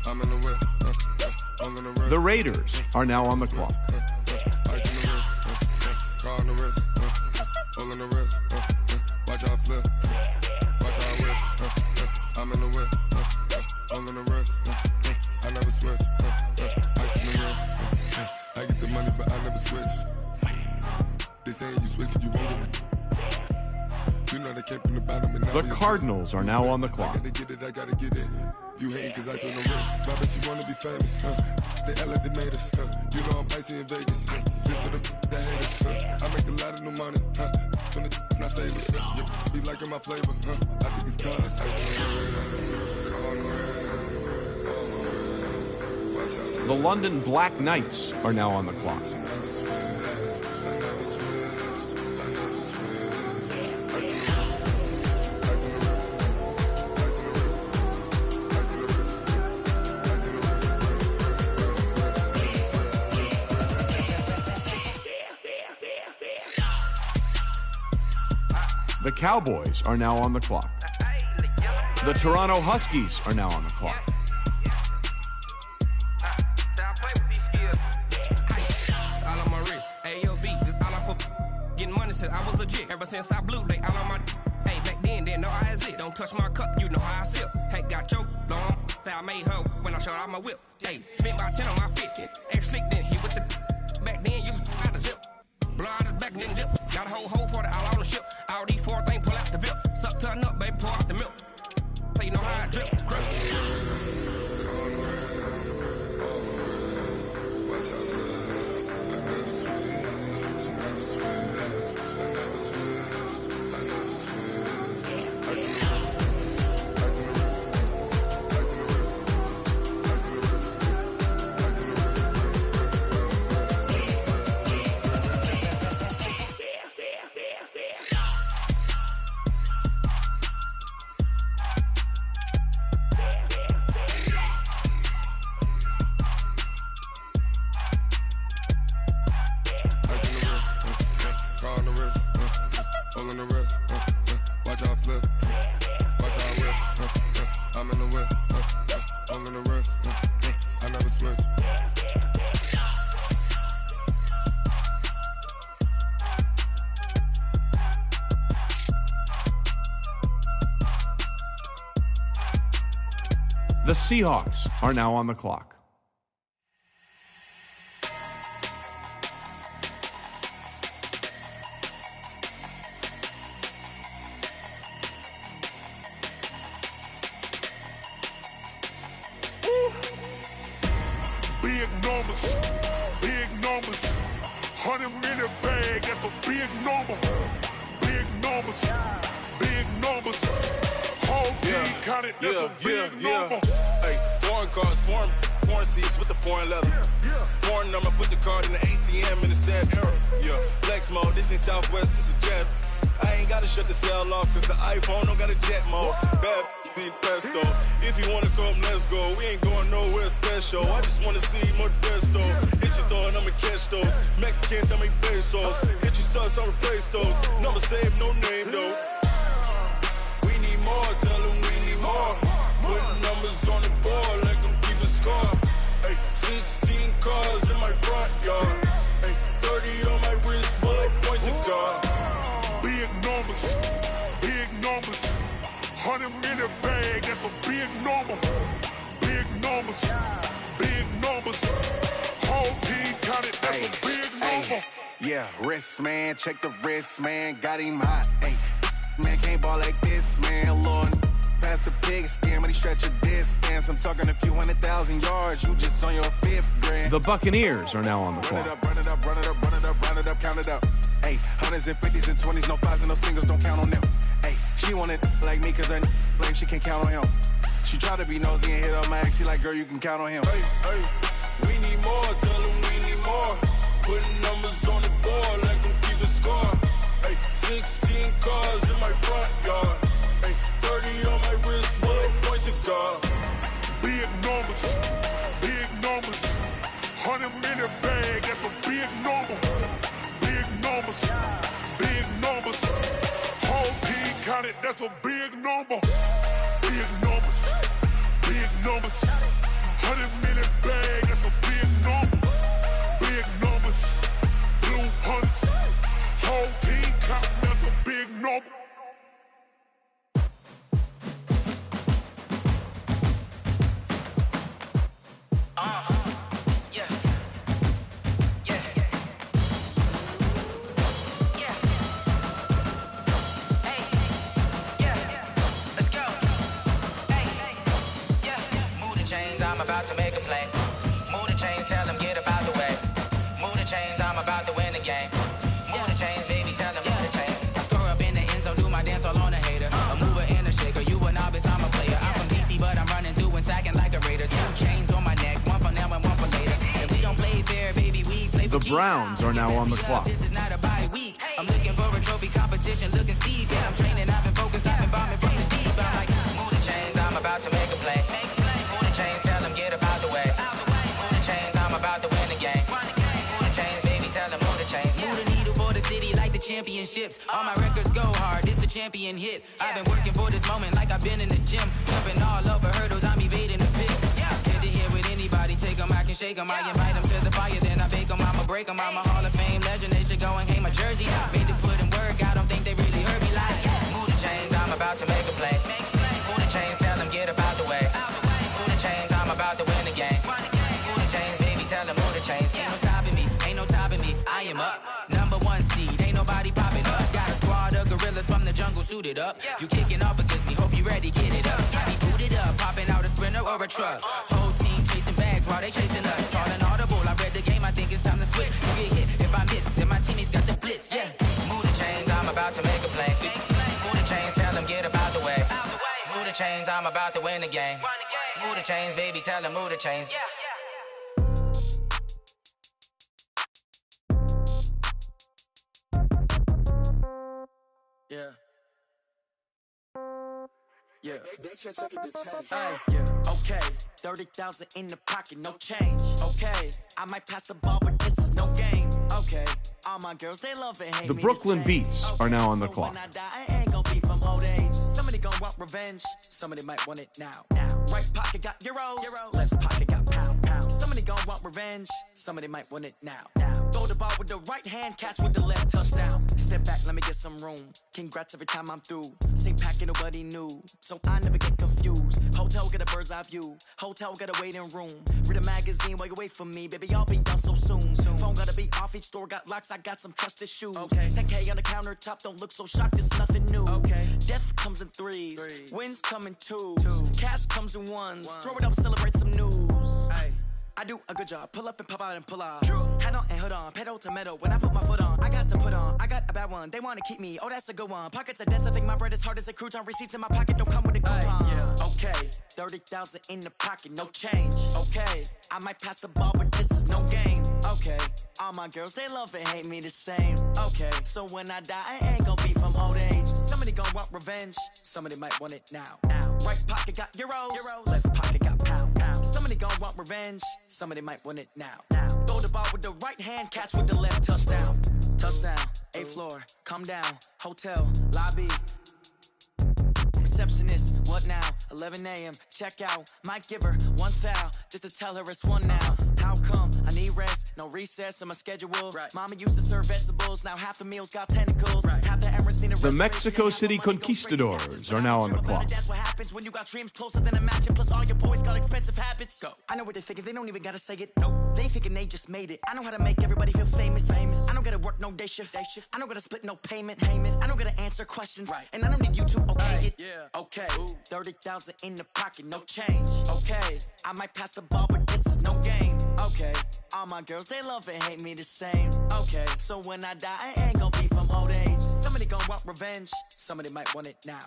I'm in the whip, hole in the wrist. The Raiders are now on the clock. Ice on the wrist, car on the wrist, hole in the wrist, watch how I flip, watch how I whip, I'm in the whip, all in the rest, I never switch, ice in the wrist, I get the money but I never switch. They saying you switch and you won't get it. You know they came from the bottom and now The Cardinals are now on the clock. I gotta get it. You hating cause ice on the wrist. I bet you wanna be famous, They act like they made us, You know I'm icy in Vegas, This for the haters, I make a lot of new money, When it's not savers, You be liking my flavor, I think it's cause ice on the wrist. The London Black Knights are now on the clock. The Cowboys are now on the clock. The Toronto Huskies are now on the clock. All on my wrist, AOB, just all off of getting money since I was legit. Ever since I blew, they all on my. Hey, back then, didn't know I exist. Don't touch my cup, you know how I sip. Hey, got your long. Say I made her when I showed out my whip. Hey, spent my 10 on my 50. Ex-slick, then hit with the. Back then, used to out the zip. Blow out his back and then dip. Got a whole party all on the ship. All these 4 things pull out the VIP. Suck turn up, baby, pour out the milk. So you know how I drip. The Seahawks are now on the clock. Big numbers, 100-minute bag, that's a big number. Big numbers, whole team counted, that's a big number. Hey, foreign cars, foreign seats with the foreign leather. Foreign number, put the card in the ATM in the sad era. Yeah, flex mode, this ain't Southwest, this a jet. I ain't gotta shut the cell off, cause the iPhone don't got a jet mode. Bad ain't pesto. If you wanna come, let's go. We ain't going nowhere special. I just wanna see Modesto. Hit your thought, I'ma catch those. Mexican, I make pesos. Hit your sus, I'll replace those. Number saved, no name though. We need more, tell them we need more. Putting numbers on the board like I'm keeping score. Hey, 16 cars in my front yard. Hey, 30 on my wrist, bullet point to God. Big numbers, 100-minute bag, that's a big number. Big numbers, whole team counted, that's a big number. Yeah, wrist man, check the wrist man, got him hot. Ay, man can't ball like this, man. Lord, past the pig skin, but he stretch a distance. I'm talking a few 100,000 yards, you just on your 5th grand. The Buccaneers are now on the clock. Run it up, count it up. Ay, 100s and 50s and 20s, no 5s and no singles, don't count on them. Ay, she want it like me, cause her blame, she can't count on him. She try to be nosy and hit up my ex, she like, girl, you can count on him. Hey, we need more, tell them we need more. Putting numbers on the board like I'm keeping score. Hey, 16 cars in my front yard. Hey, 30 on my wrist, bullet point to God. Big numbers, 100-minute bag, that's a big number. Big numbers, whole team counted, that's a big number. Big numbers, 100-minute bag, that's a big number. I'm about to make a play. Move the chains, tell them get about the way. Move the chains, I'm about to win the game. Move the chains, baby, tell them move the chains. I score up in the end zone, do my dance all on a hater. A mover and a shaker, you a novice, I'm a player. I'm from DC, but I'm running through and sacking like a raider. 2 chains on my neck, one for now and one for later. And we don't play fair, baby, we play for The Browns are now on the clock. This is not a bye week. I'm looking for a trophy competition, looking steep. And I'm training, I've been focused, I've been bombing from the deep. I'm like, move the chains, I'm about to make a play. Move the chains, tell them get about the way. Move the chains, I'm about to win the game. Move the chains, baby, tell them move the chains. Move the needle for the city like the championships. All my records go hard, this a champion hit. I've been working for this moment like I've been in the gym. Jumping all over hurdles, I'm evading the pit. Get to here with anybody, take them, I can shake them. I invite them to the fire, then I bake them, I'ma break them. I'm a Hall of Fame legend, they should go and hang my jersey. Made to put in work, I don't think they really heard me like. Move the chains, I'm about to make a play. Move the chains, tell them get about the way. Move the chains, I'm about to win the game. Move the chains, baby, tell them move the chains. Ain't no stopping me, ain't no topping me, I am up. #1 seed, ain't nobody popping up. Got a squad of gorillas from the jungle suited up. You kicking off against me, hope you ready, get it up. I be booted up, popping out a Sprinter or a truck. Whole team chasing bags while they chasing us. Calling audible, I read the game, I think it's time to switch. You get hit, if I miss, then my teammates got the blitz, yeah. Move the chains, I'm about to make a play. Move the chains, tell them get about the way. Move the chains, I'm about to win the game. Move the chains, baby, tell them move the chains. Yeah. Yeah. Hey, yeah. Okay. 30,000 in the pocket, no change. Okay. I might pass the ball, but this is no game. Okay. All my girls, they love it, hate The me Brooklyn the same. Beats are now on the clock. When I die, I ain't gonna be from old age. Somebody gonna want revenge. Somebody might want it now. Right pocket got euros. Left pocket got pound. Somebody gonna want revenge. Somebody might want it now. Throw the ball with the right hand, catch with the left, touchdown. Step back, let me get some room. Congrats every time I'm through. Same packet, nobody knew, so I never get confused. Hotel get a bird's eye view. Hotel got a waiting room. Read a magazine while you wait for me, baby. I'll be done so soon. Phone gotta be off. Each store got locks. I got some trusted shoes. 10K on the countertop. Don't look so shocked. It's nothing new. Death comes in threes. Wins come in twos. Cash comes in ones. Throw it up, celebrate some news. I do a good job. Pull up and pop out and pull out. Head on and hood on. Pedal to metal. When I put my foot on, I got to put on. I got a bad one. They want to keep me. Oh, that's a good one. Pockets are dense. I think my bread is hard as a crouton. Receipts in my pocket don't come with a coupon. Okay. 30,000 in the pocket. No change. Okay. I might pass the ball, but this is no game. Okay. All my girls, they love it, hate me the same. Okay. So when I die, I ain't gonna be from old age. Somebody gonna want revenge. Somebody might want it now. Right pocket got euros. Left pocket got pound. Somebody gonna want revenge. Somebody might want it now. Throw the ball with the right hand, catch with the left, touchdown. Touchdown, 8th floor, come down, hotel, lobby. Receptionist, what now? 11 a.m., check out. Might give her one foul, just to tell her it's one now. How come? I need rest, no recess in my schedule. Mama used to serve vegetables, now half the meals got tentacles. Half the errands seen a The Mexico City Conquistadors are now on the clock. That's what happens when you got dreams closer than a match, and plus all your boys got expensive habits. Go. I know what they're thinking, they don't even gotta say it. Nope. They thinking they just made it. I know how to make everybody feel famous. I don't gotta work no day shift. I don't gotta split no payment. I don't gotta answer questions. And I don't need you to okay it. Okay. 30,000 in the pocket, no change. Okay. I might pass the ball, but this is no game. Okay. All my girls, they love it, hate me the same. Okay. So when I die, I ain't gonna be from old age. Somebody gonna want revenge. Somebody might want it now.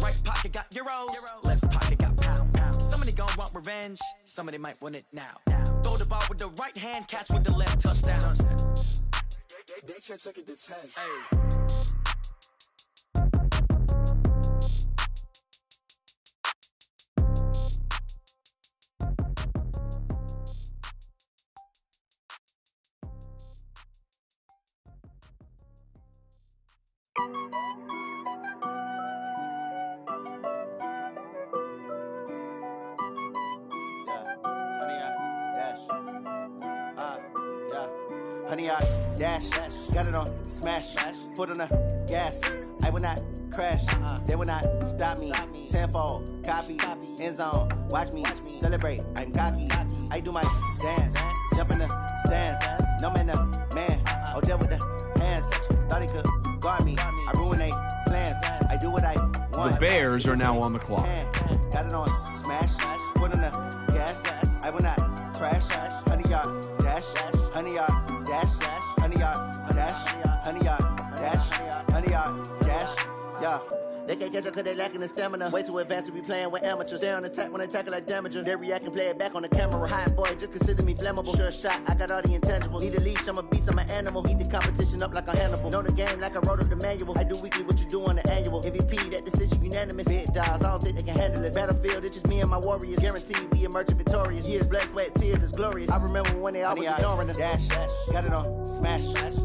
Right pocket got euros. Left pocket got pound. Somebody gonna want revenge. Somebody might want it now. Throw the ball with the right hand, catch with the left, touchdown. They can't take it to 10. Honey, I dash, got it on smash, foot on the gas. I will not crash, they will not stop me. Tenfold, copy, end zone, watch me celebrate. I'm cocky, I do my dance, jump in the stands. No man, the man, oh, deal with the hands. Thought he could guard me, I ruin they plans. I do what I want. The Bears are now on the clock. Got it on smash, foot on the gas. 100 yard dash, 100 yard dash, 100 yard dash, yeah. They can't catch up cause they lacking the stamina. Way too advanced to be playing with amateurs. Stay on attack when they tackle like damager. They react and play it back on the camera. Hot boy, just consider me flammable. Sure shot, I got all the intangibles. Need a leash, I'm a beast, I'm an animal. Heat the competition up like a Hannibal. Know the game like I wrote up the manual. I do weekly what you do on the annual. MVP, that decision unanimous. Big dogs, I don't think they can handle it. Battlefield, it's just me and my warriors. Guaranteed we emerge victorious. Years, blood, sweat, tears, it's glorious. I remember when they always ignoring us. Dash, got it on, smash,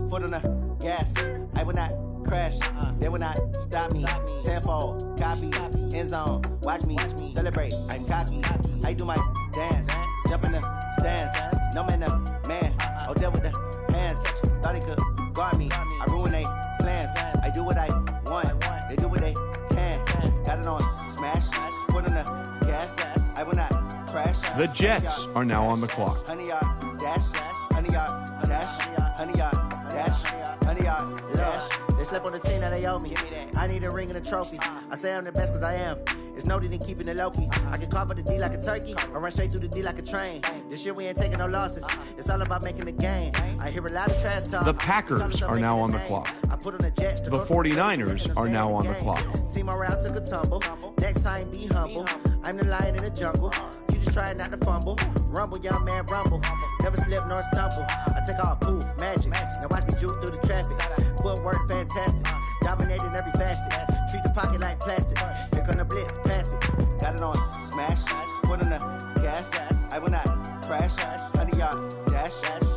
foot on the gas. I will not crash, they will not stop me. Tenfold, copy, end zone, watch me celebrate. I'm cocky, I do my dance, jump in the stands. No man, the man, oh, there with the hands. Thought he could guard me, I ruin they plans. I do what I want, they do what they can. Got it on smash, foot on the gas. I will not crash. The Jets are now on the clock. 100 yard dash, 100 yard dash, 100 yard dash, 100 yard dash. They slept on the team that they owe me. I need a ring and a trophy. I say I'm the best cause I am. It's no need in keeping it low-key. I can carve up the D like a turkey or run straight through the D like a train. This year we ain't taking no losses. It's all about making the game. I hear a lot of trash talk. The Packers are now on the clock. The 49ers are now on the clock. Team morale took a tumble. Next time be humble. I'm the lion in the jungle. You just try not to fumble. Rumble, young man, rumble. Never slip nor stumble. I take off, poof, magic. Now watch me juke through the traffic. Footwork fantastic. Dominating every facet. Treat the pocket like plastic. Here come the blitz, pass it. Got it on smash. Foot on the gas. I will not crash. 100 yard dash.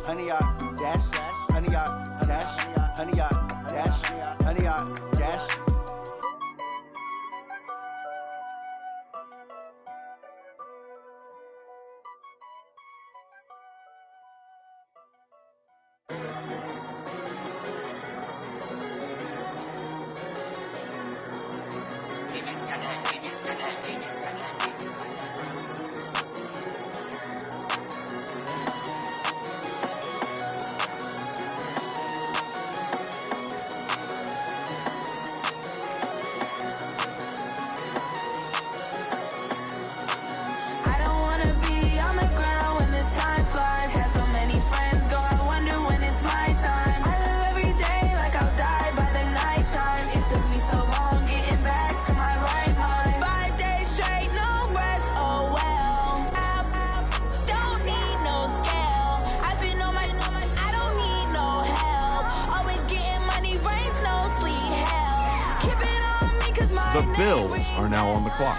100 yard dash. 100 yard dash. 100 yard dash. 100 yard dash. The Bills are now on the clock.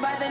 By the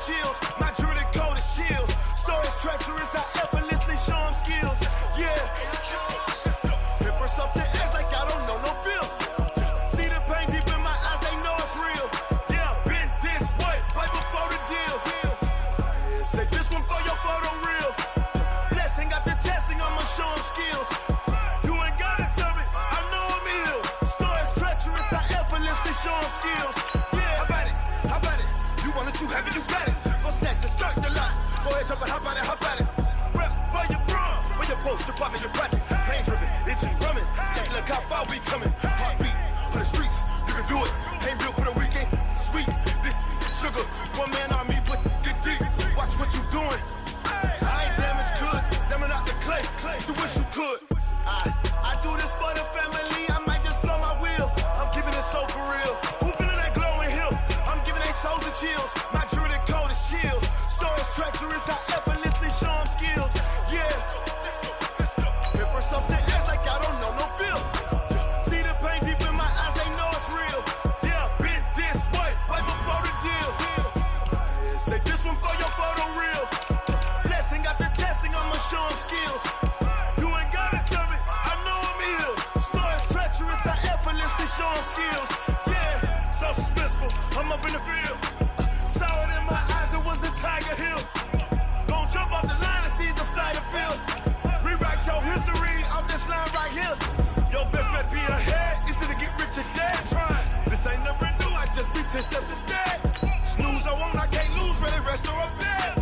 chills. My jewelry code is chill. Stories treacherous, I effortlessly show them skills. Yeah. Paper stuff the edge like I don't know no bill. See the pain deep in my eyes, they know it's real. Yeah, been this way, right before the deal. Say this one for your photo reel. Blessing after testing, I'ma show them skills. You ain't gotta tell me, I know I'm ill. Stories treacherous, I effortlessly show them skills. Yeah, how about it? You want it, you have it, you got it. Go snatch it, start the lot. Go ahead, jump it, hop on it, hop on it. Rep for your bros, for your post, your pop, and your projects. Pain driven, itching, drumming. Look how far we coming. Heartbeat on the streets, you can do it. Ain't built for the weekend. Sweet, this sugar. One man army, but get deep. Watch what you doing. I ain't damaged goods, damn it out the clay. You wish you could. I do this for the family. I might just flow my wheel. I'm keeping it so for real. Who feeling that glowing hill? I'm giving they souls the chills. My jewelry code is chill. Stories treacherous, I effortlessly show them skills. Yeah. Paper stuff the edge like I don't know no feel. See the pain deep in my eyes, they know it's real. Yeah, been this way, right before the deal. Say this one for your photo reel. Blessing after testing, I'ma show them skills. You ain't gotta tell me, I know I'm ill. Stories treacherous, I effortlessly show them skills. Yeah, so suspenseful, I'm up in the field. Saw it in my eyes, it was the Tiger Hill. Gon' jump off the line and see the flight of field. Rewrite your history off this line right here. Your best bet be ahead, easy to get rich or dead trying. This ain't never new, I just be 10 steps instead. Snooze I won't, I can't lose, ready, rest or I'm dead.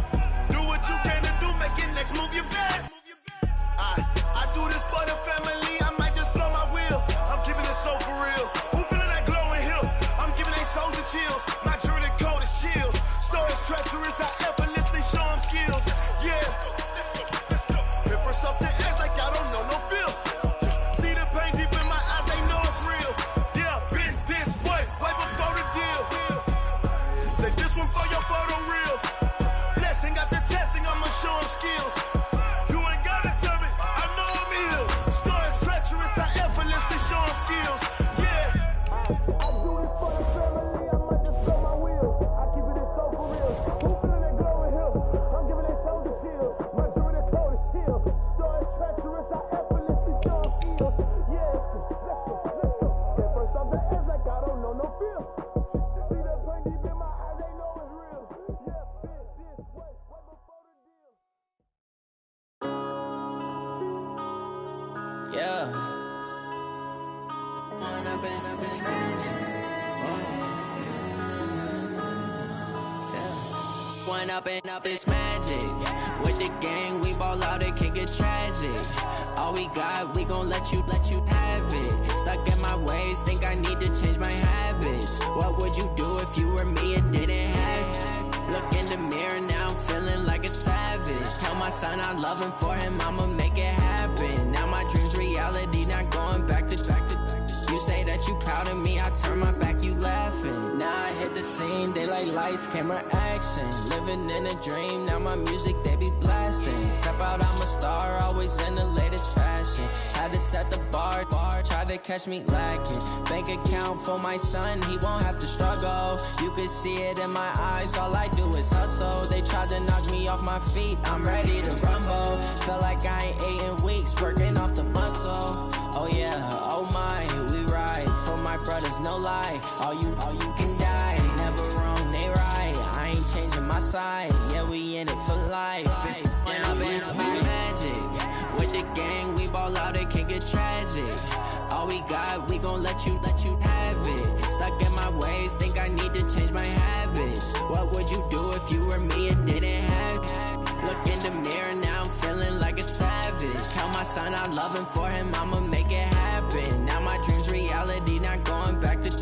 Do what you can to do, make your next move your best. I do this for the family, I might just flow my wheel. I'm keeping it so for real. Who feeling that glowing hill? I'm giving they souls the chills. My jewelry code is chill. Stories treacherous, I effortlessly show them skills. Yeah. Paper stuff the edge like I don't know no feel. See the pain deep in my eyes, they know it's real. Yeah, been this way, right before the deal. Say this one for your photo reel. Blessing after testing, I'ma show them skills. You ain't gotta tell me, I know I'm ill. Stories treacherous, I effortlessly show them skills. Yeah. I do this for the family, I might just blow my wheel. I keep it so for real. Who feeling that glowing hill? I'm giving they souls the chills. My jewelry code is chill. Stories treacherous, I effortlessly show them skills. Yeah, let's go. Get first off the edge like I don't know no feel. See that pain deep in my eyes, they know it's real. Yeah, been this way, right before the deal. Yeah. One up and up is magic. With the gang, we ball out, it can get tragic. All we got, we gon' let you have it. Stuck in my ways, think I need to change my habits. What would you do if you were me and didn't have it? Look in the mirror, now I'm feeling like a savage. Tell my son I love him, for him I'ma make it happen. Now my dream's reality, not going back to. You say that you proud of me, I turn my back, you laughing. Now I hit the scene, they like lights, camera, action. Living in a dream, now my music, they be blasting. Step out, I'm a star, always in the latest fashion. Had to set the bar, try to catch me lacking. Bank account for my son, he won't have to struggle. You can see it in my eyes, all I do is hustle. They tried to knock me off my feet, I'm ready to rumble. Feel like I ain't ate in weeks, working off the muscle. Oh yeah, oh my, we ride for my brothers, no lie. All you can die, never wrong, they right. I ain't changing my side, yeah, we in it for life. When I'm in it's magic. With the gang, we ball out, it can get tragic. All we got, we gon' let you have it. Stuck in my ways, think I need to change my habits. What would you do if you were me and didn't have it? Look in the mirror, now I'm feeling like a savage. Tell my son I love him, for him I'ma make it happen. Now my dream's reality, not going back to.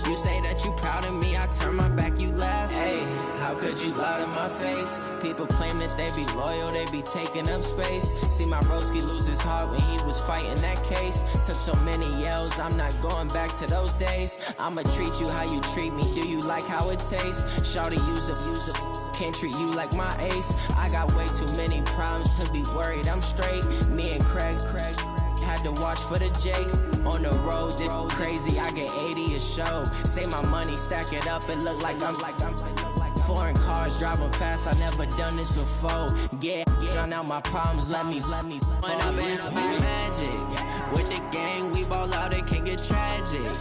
You say that you proud of me, I turn my back, you laugh. Hey, how could you lie to my face? People claim that they be loyal, they be taking up space. See my broski lose his heart when he was fighting that case. Took so many yells, I'm not going back to those days. I'ma treat you how you treat me, do you like how it tastes? Shawty, use up, can't treat you like my ace. I got way too many problems to be worried, I'm straight. Me and Craig had to watch for the Jakes. On the road, this crazy, I get 80 a show. Say my money, stack it up, it look like I'm Foreign cars, driving fast, I never done this before. Get drown out my problems, let me. When I've been magic. With the gang, we ball out, it can get tragic.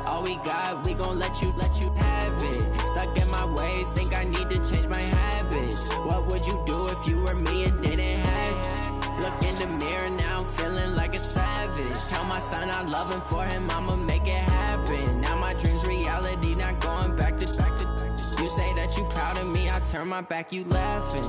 All we got, we gon' let you have it. Stuck in my ways, think I need to change my habits. What would you do if you were me and didn't have it? Look in the mirror now, I'm feeling like a savage. Tell my son I love him, for him I'ma make it happen. Now my dream's reality, not going back to. You say that you proud of me, I turn my back, you laughing.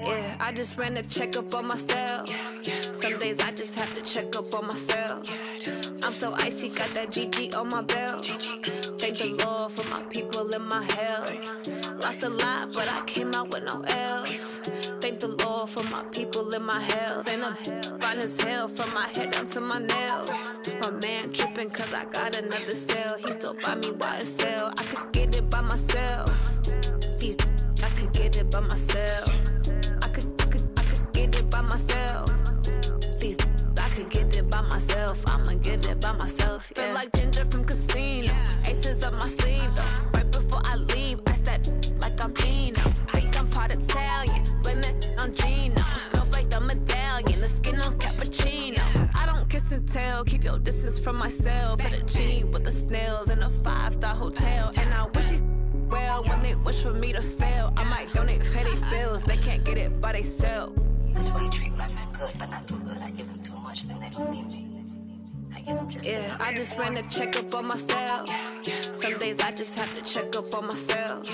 Yeah, I just ran a checkup on myself. Some days I just have to check up on myself. I'm so icy, got that GG on my belt. Thank the Lord for my people in my health. Lost a lot, but I came out with no L's. Thank the Lord for my people in my health. And I'm fine as hell from my head down to my nails. My man tripping cause I got another cell. He still buy me YSL. I could get it by myself. I could get it by myself. I could get it by myself. I could get it by myself. I'ma get it by myself. Yeah. Feel like Ginger from Casino. Aces up my sleeve though. Right before I leave, I said like I'm Dino. Think I'm part Italian, blame it on Gino. Smells like the medallion, the skin on cappuccino. I don't kiss and tell, keep your distance from myself. At a genie with the snails in a 5-star hotel. And I wish he's well when they wish for me to fail. I might donate petty bills, they can't get it by themselves. That's why you treat my friend good, but not too good. I give them too much, then they don't need me. I give them just yeah, I just ran a checkup on myself. Some days I just have to check up on myself.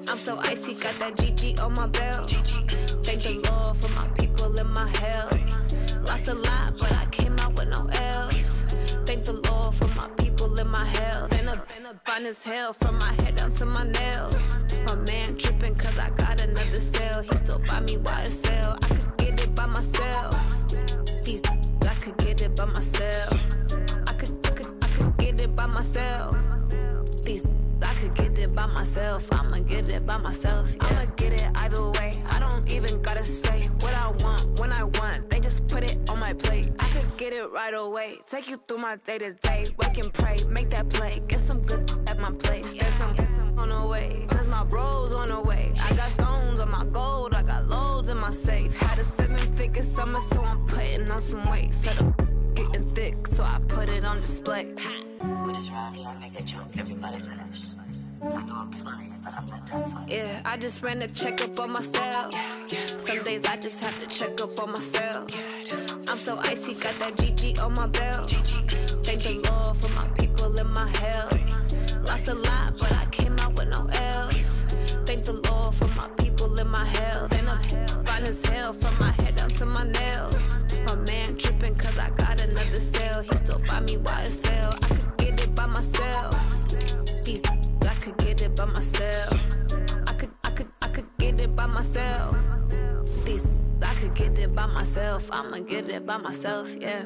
I'm so icy, got that GG on my belt. Thank the Lord for my people in my health. Lost a lot, but I came out with no L's. Thank the Lord for my people in my health. And I'm fine as hell from my head down to my nails. My man tripping cause I got another cell. He still buy me YSL. I could get it by myself. I could get it by myself. I could get it by myself. I could get it by myself. I'ma get it by myself. Yeah. I'ma get it either way. I don't even gotta say what I want when I want. They just put it on my plate. I could get it right away. Take you through my day to day. Wake and pray, make that play. Get some good at my place. There's some on the way, cause my bro's on the way. I got stones on my gold. I got loads in my safe. Had a 7-figure summer, so I'm putting on some weight. Set up getting thick, so I put it on display. But it's around here, I make a joke, everybody laughs. I know I'm funny, but I'm not that funny. Yeah, I just ran a checkup on myself. Some days I just have to check up on myself. I'm so icy, got that GG on my belt. Thank the Lord for my people in my health. Lost a lot, but I came out with no L's. Thank the Lord for my people in my health. And I'm fine as hell from my head down to my nails. My man tripping cause I got another cell. He still buy me YSL. I could get it by myself. I could get it by myself. I could get it by myself. I could get it by myself. I'ma get it by myself, yeah.